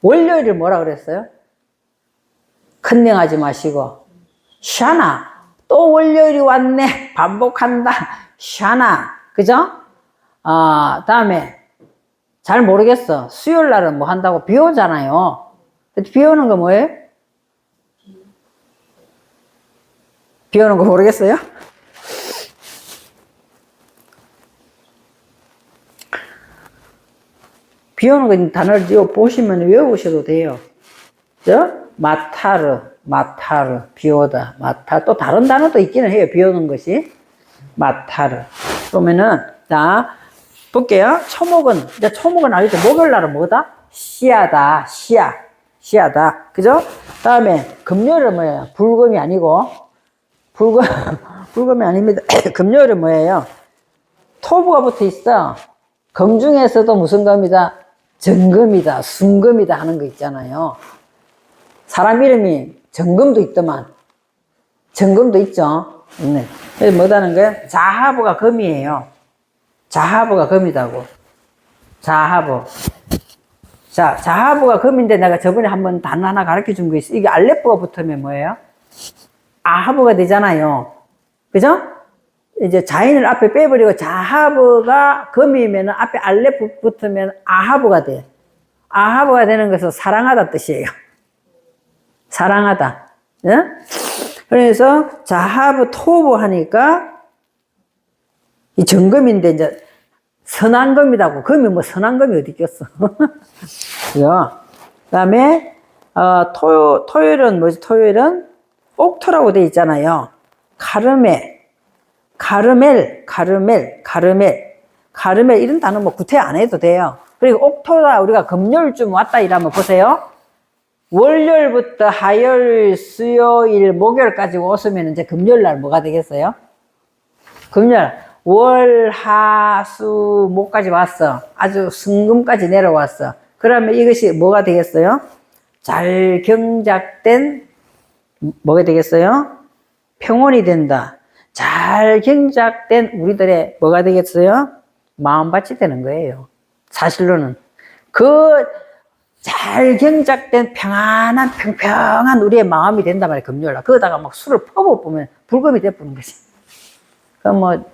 월요일을 뭐라 그랬어요? 컨닝하지 마시고 샤나 또 월요일이 왔네. 반복한다. 샤나. 그죠? 다음에 잘 모르겠어. 수요일 날은 뭐 한다고 비 오잖아요. 비 오는 거 뭐예요? 비 오는 거 모르겠어요? 비 오는 거 단어를 보시면 외우셔도 돼요. 그죠? 마타르, 비 오다, 또 다른 단어도 있기는 해요. 비 오는 것이. 마타르. 그러면은, 자, 볼게요. 초목은 알죠? 목요일 날은 뭐다? 시야다. 그죠? 다음에, 금요일은 뭐예요? 불금이 아니고, 불금이 아닙니다. 금요일은 뭐예요? 토부가 붙어 있어. 금 중에서도 무슨 금이다? 정금이다, 순금이다 하는 거 있잖아요. 사람 이름이 정금도 있더만. 정금도 있죠. 네. 그래서 뭐다는 거예요? 자하부가 금이에요. 자하부가 금이다고. 자하부. 자, 자하부가 금인데 내가 저번에 한번 단어 하나 가르쳐 준 거 있어. 이게 알레프가 붙으면 뭐예요? 아하부가 되잖아요. 그죠? 이제 자인을 앞에 빼버리고 자하부가 금이면 앞에 알레프 붙으면 아하부가 돼. 아하브가 되는 것은 사랑하다 뜻이에요. 사랑하다. 예? 그래서 자하브 토브 하니까 이 정금인데 이제 선한 금이라고. 금이 뭐 선한 금이 어디 있겠어. 그죠? 그 다음에 토요일은 뭐지? 토요일은 옥토라고 돼 있잖아요. 가르멜 이런 단어 뭐 구태 안 해도 돼요. 그리고 옥토다 우리가 금요일쯤 왔다 이러면 보세요. 월요일부터 화요일, 수요일, 목요일까지 오시면 이제 금요일 날 뭐가 되겠어요? 금요일 월, 하, 수, 목까지 왔어. 아주 승금까지 내려왔어. 그러면 이것이 뭐가 되겠어요? 잘 경작된 뭐가 되겠어요? 평온이 된다. 잘 경작된 우리들의 뭐가 되겠어요? 마음밭이 되는 거예요. 사실로는 그 잘 경작된 평안한 평평한 우리의 마음이 된단 말이에요. 금요일날 거기다가 막 술을 퍼부으면 불금이 돼버리는 거지. 그럼 뭐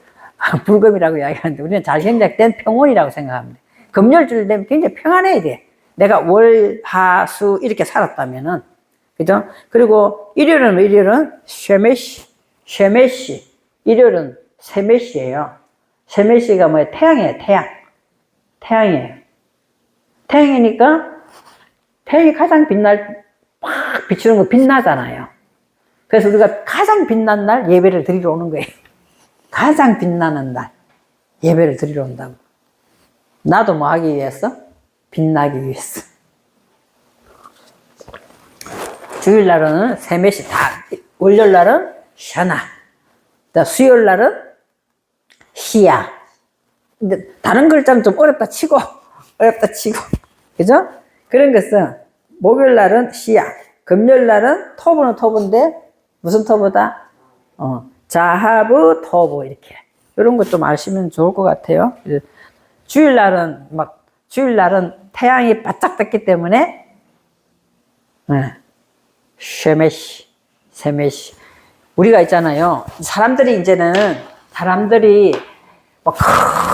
불금이라고 이야기하는데 우리는 잘 경작된 평온이라고 생각합니다. 금요일쯤 되면 굉장히 평안해야 돼. 내가 월, 하, 수 이렇게 살았다면은 그죠? 그리고 일요일은 쉐메시 일요일은 세메시예요. 세메시가 뭐예요? 태양이에요. 태양이니까 태양이 가장 팍 비추는 거 빛나잖아요. 그래서 우리가 가장 빛난 날 예배를 드리러 오는 거예요. 가장 빛나는 날 예배를 드리러 온다고. 나도 뭐 하기 위해서? 빛나기 위해서. 주일날은 세메시 다, 월요일날은 샤나, 수요일날은 시야. 근데 다른 글자는 좀 어렵다 치고, 그죠? 그런 것은 목요일날은 시야, 금요일날은 토브는 토브인데 무슨 토브다? 자하브 토브 이렇게 이런 것 좀 아시면 좋을 것 같아요. 주일날은 태양이 바짝 떴기 때문에 세메시 우리가 있잖아요. 사람들이 뭐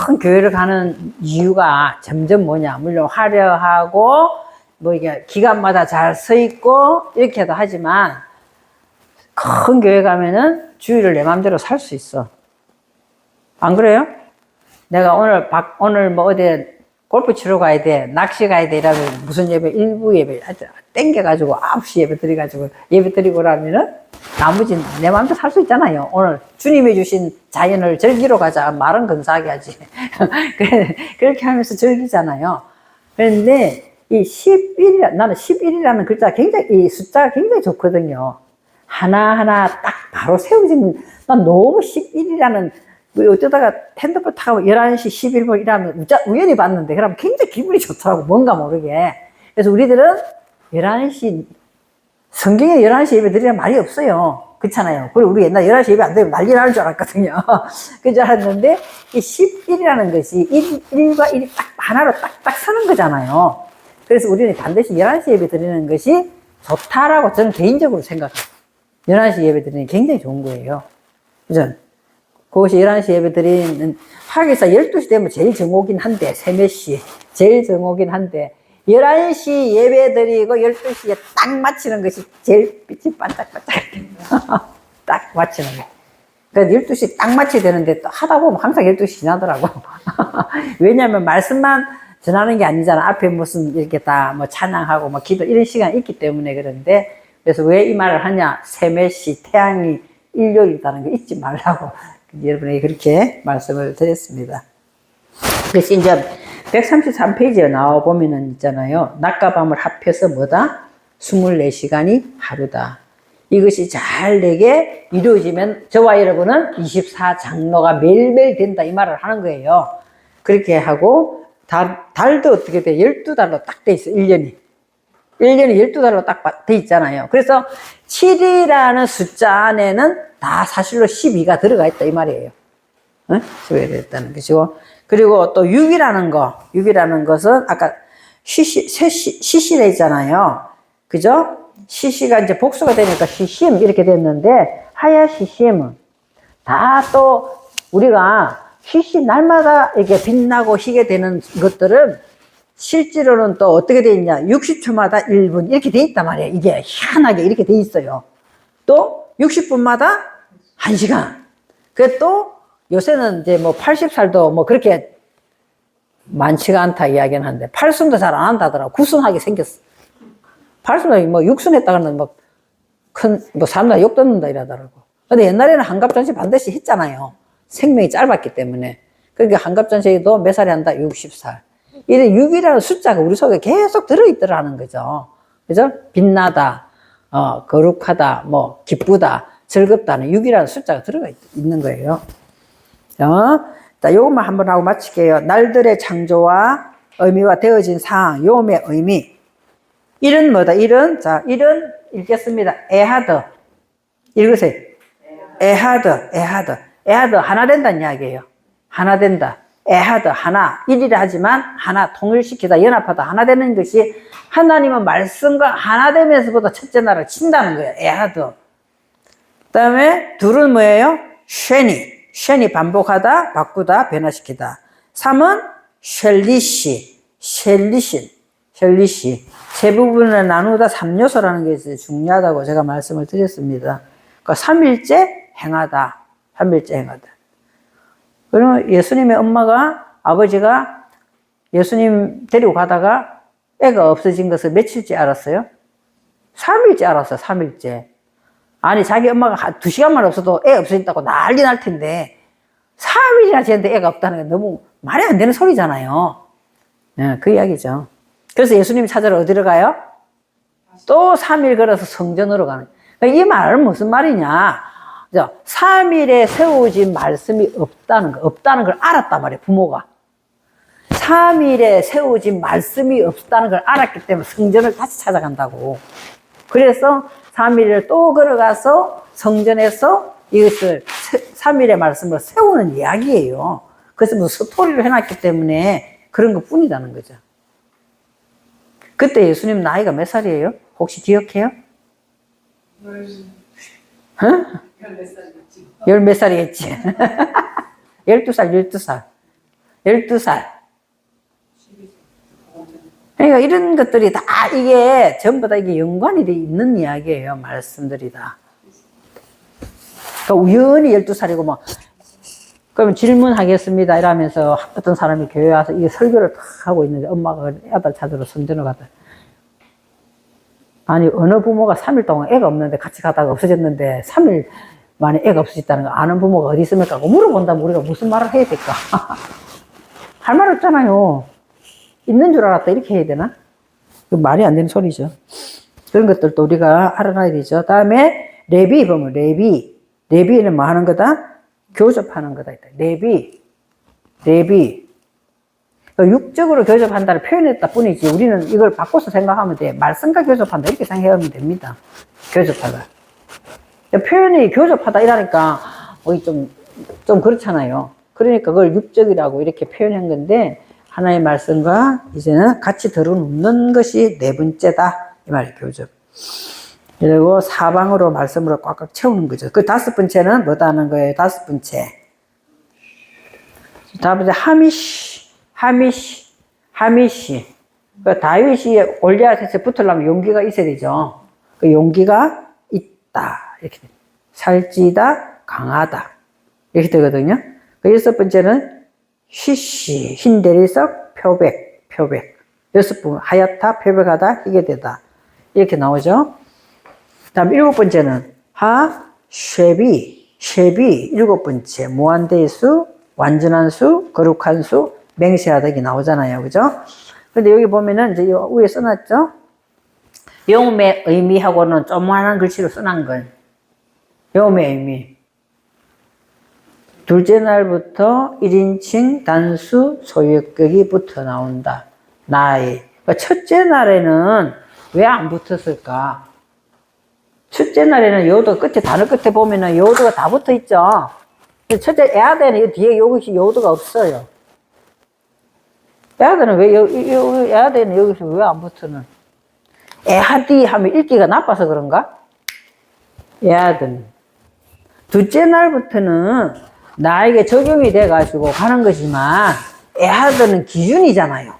큰 교회를 가는 이유가 점점 뭐냐, 물론 화려하고 뭐 이게 기간마다 잘 서 있고 이렇게도 하지만 큰 교회 가면은 주일을 내 마음대로 살 수 있어. 안 그래요? 내가 오늘 뭐 어디 골프 치러 가야 돼, 낚시 가야 돼 이러면 무슨 예배, 일부 예배 땡겨가지고 9시 예배 드리고 그러면은 나머지 내 마음대로 살 수 있잖아요. 오늘 주님이 주신 자연을 즐기러 가자. 말은 근사하게 하지. 그렇게 하면서 즐기잖아요. 그런데 나는 11이라는 글자가 이 숫자가 굉장히 좋거든요. 하나하나 딱 바로 세워지는, 난 너무 11이라는, 어쩌다가 핸드폰 타고 11시 11분 이라면 우연히 봤는데, 그러면 굉장히 기분이 좋더라고. 뭔가 모르게. 그래서 우리들은 11시, 성경에 11시 예배 드리는 말이 없어요. 그렇잖아요. 그리고 우리 옛날 11시 예배 안 되면 난리 나는 줄 알았거든요. 그 줄 알았는데, 이 11이라는 것이 1과 1이 딱 하나로 딱딱 서는 거잖아요. 그래서 우리는 반드시 11시 예배 드리는 것이 좋다라고 저는 개인적으로 생각합니다. 11시 예배 드리는 게 굉장히 좋은 거예요. 그죠? 그것이 11시 예배 드리는, 하기사 12시 되면 제일 정오긴 한데, 세메시. 제일 정오긴 한데, 11시 예배 드리고 12시에 딱 마치는 것이 제일 빛이 반짝반짝. 딱 마치는 거. 그러니까 12시 딱 마치게 되는데 또 하다 보면 항상 12시 지나더라고. 왜냐면 말씀만 전하는 게 아니잖아. 앞에 무슨 이렇게 다 뭐 찬양하고 뭐 기도 이런 시간이 있기 때문에 그런데, 그래서 왜 이 말을 하냐? 세메시, 태양이 일요일이라는 거 잊지 말라고 여러분에게 그렇게 말씀을 드렸습니다. 그래서 이제 133페이지에 나와 보면은 있잖아요. 낮과 밤을 합해서 뭐다? 24시간이 하루다. 이것이 잘 되게 이루어지면 저와 여러분은 24장로가 매일매일 된다 이 말을 하는 거예요. 그렇게 하고 달도 어떻게 돼? 12달로 딱 돼 있어. 1년이 12달로 딱 돼 있잖아요. 그래서 7이라는 숫자 안에는 다 사실로 12가 들어가 있다 이 말이에요. 응? 12가 들어있다는 것이고, 그리고 또 6이라는 것은 아까 시시라 했잖아요. 그죠? 시시가 이제 복수가 되니까 시심 이렇게 됐는데, 하야 시심은 다 또 우리가 시시 날마다 이렇게 빛나고 희게 되는 것들은 실제로는 또 어떻게 돼 있냐. 60초마다 1분 이렇게 돼 있단 말이에요. 이게 희한하게 이렇게 돼 있어요. 또 60분마다 1시간. 그 또 요새는 이제 뭐 80살도 뭐 그렇게 많지가 않다 이야기는 하는데 팔순도 잘 안 한다더라고. 구순하게 생겼어. 팔순도 뭐 육순했다 그러면 뭐 사람들 욕 듣는다 이러더라고. 근데 옛날에는 환갑잔치 반드시 했잖아요. 생명이 짧았기 때문에. 그러니까 환갑잔치도 몇 살에 한다? 60살. 이래 6이라는 숫자가 우리 속에 계속 들어있더라는 거죠. 그죠? 빛나다, 거룩하다, 뭐, 기쁘다, 즐겁다는 6이라는 숫자가 들어가 있는 거예요. 자, 요것만 한번 하고 마칠게요. 날들의 창조와 의미와 되어진 상황, 요음의 의미. 일은 뭐다? 일은, 자, 일은 읽겠습니다. 에하드. 읽으세요. 에하드. 하나 된다는 이야기예요. 하나 된다. 에하드, 하나. 일이라 하지만 하나, 통일시키다, 연합하다, 하나 되는 것이 하나님은 말씀과 하나 되면서부터 첫째 나라를 친다는 거예요. 에하드. 그 다음에 둘은 뭐예요? 쉐니 반복하다, 바꾸다, 변화시키다. 3은 쉘리시. 세 부분을 나누다 3요소라는 게 중요하다고 제가 말씀을 드렸습니다. 그러니까 3일째 행하다. 그러면 예수님의 아버지가 예수님 데리고 가다가 애가 없어진 것을 며칠째 알았어요? 3일째 알았어요, 3일째. 아니, 자기 엄마가 2시간만 없어도 애 없어졌다고 난리 날 텐데, 3일이나 지났는데 애가 없다는 게 너무 말이 안 되는 소리잖아요. 네, 그 이야기죠. 그래서 예수님이 찾으러 어디로 가요? 또 3일 걸어서 성전으로 가는 거예요. 그러니까 이 말은 무슨 말이냐? 3일에 세워진 말씀이 없다는 걸 알았단 말이에요, 부모가. 3일에 세워진 말씀이 없다는 걸 알았기 때문에 성전을 다시 찾아간다고. 그래서 3일을 또 걸어가서 성전에서 이것을 3일의 말씀을 세우는 이야기예요. 그래서 뭐 스토리를 해놨기 때문에 그런 것 뿐이라는 거죠. 그때 예수님 나이가 몇 살이에요? 혹시 기억해요? 열 몇 살이겠지? 12살. 그러니까 이런 것들이 다 이게 전부 다 이게 연관이 돼 있는 이야기예요. 말씀들이 다. 그러니까 우연히 12살이고 뭐, 그러면 질문하겠습니다. 이러면서 어떤 사람이 교회 와서 이 설교를 탁 하고 있는데 엄마가 아들 찾으러 성전을 가다. 아니, 어느 부모가 3일 동안 애가 없는데 같이 가다가 없어졌는데 3일 만에 애가 없어졌다는 거 아는 부모가 어디 있습니까? 물어본다면 우리가 무슨 말을 해야 될까? 할 말 없잖아요. 있는 줄 알았다 이렇게 해야 되나? 말이 안 되는 소리죠. 그런 것들도 우리가 알아놔야 되죠. 다음에 레비 보면 레비는 뭐 하는 거다? 교접하는 거다. 레비. 육적으로 교접한다를 표현했다 뿐이지 우리는 이걸 바꿔서 생각하면 돼. 말씀과 교접한다 이렇게 생각하면 됩니다. 교접하다. 표현이 교접하다 이러니까 좀 그렇잖아요. 그러니까 그걸 육적이라고 이렇게 표현한 건데 하나의 말씀과 이제는 같이 들어눕는 것이 네 번째다. 이 말이 교접. 그리고 사방으로 말씀으로 꽉꽉 채우는 거죠. 그 다섯 번째는 뭐다 하는 거예요? 다섯 번째. 다섯 번째 하미시. 그 다윗이 골리앗에 붙으려면 용기가 있어야 되죠. 그 용기가 있다. 이렇게 됩니다. 살찌다, 강하다. 이렇게 되거든요. 그 여섯 번째는 흰대리석, 표백. 여섯 번, 하얗다, 표백하다, 희게되다. 이렇게 나오죠. 다음 일곱 번째는 쉐비, 일곱 번째, 무한대의 수, 완전한 수, 거룩한 수, 맹세하다 이게 나오잖아요. 그죠? 근데 여기 보면은 이제 위에 써놨죠? 영음의 의미하고는 조그만한 글씨로 써놓은 걸. 영음의 의미. 둘째 날부터 1인칭 단수 소유격이 붙어 나온다. 나의. 그러니까 첫째 날에는 왜 안 붙었을까? 첫째 날에는 요도 끝에, 단어 끝에 보면은 요도가 다 붙어 있죠? 첫째 에아데는 뒤에 요도가 없어요. 에아데는 에아데는 여기서 왜 안 붙어는? 에하디 하면 읽기가 나빠서 그런가? 에아데는. 둘째 날부터는 나에게 적용이 돼가지고 가는 거지만, 에하드는 기준이잖아요.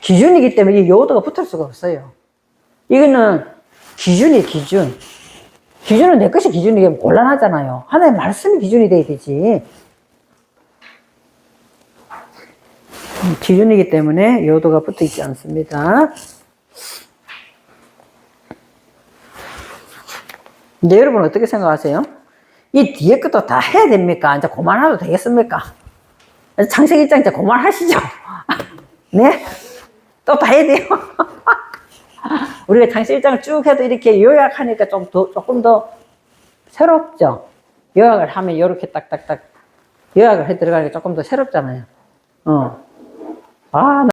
기준이기 때문에 이 요도가 붙을 수가 없어요. 이거는 기준이 기준. 기준은 내 것이 기준이면 곤란하잖아요. 하나의 말씀이 기준이 돼야 되지. 기준이기 때문에 요도가 붙어 있지 않습니다. 이제 여러분 어떻게 생각하세요? 이 뒤에 것도 다 해야 됩니까? 이제 그만해도 되겠습니까? 창세기 입장 이제 그만하시죠. 네? 또 다 해야 돼요. 우리가 창세기 입장을 쭉 해도 이렇게 요약하니까 조금 더 새롭죠? 요약을 하면 이렇게 딱딱딱 요약을 해 들어가니까 조금 더 새롭잖아요. 아,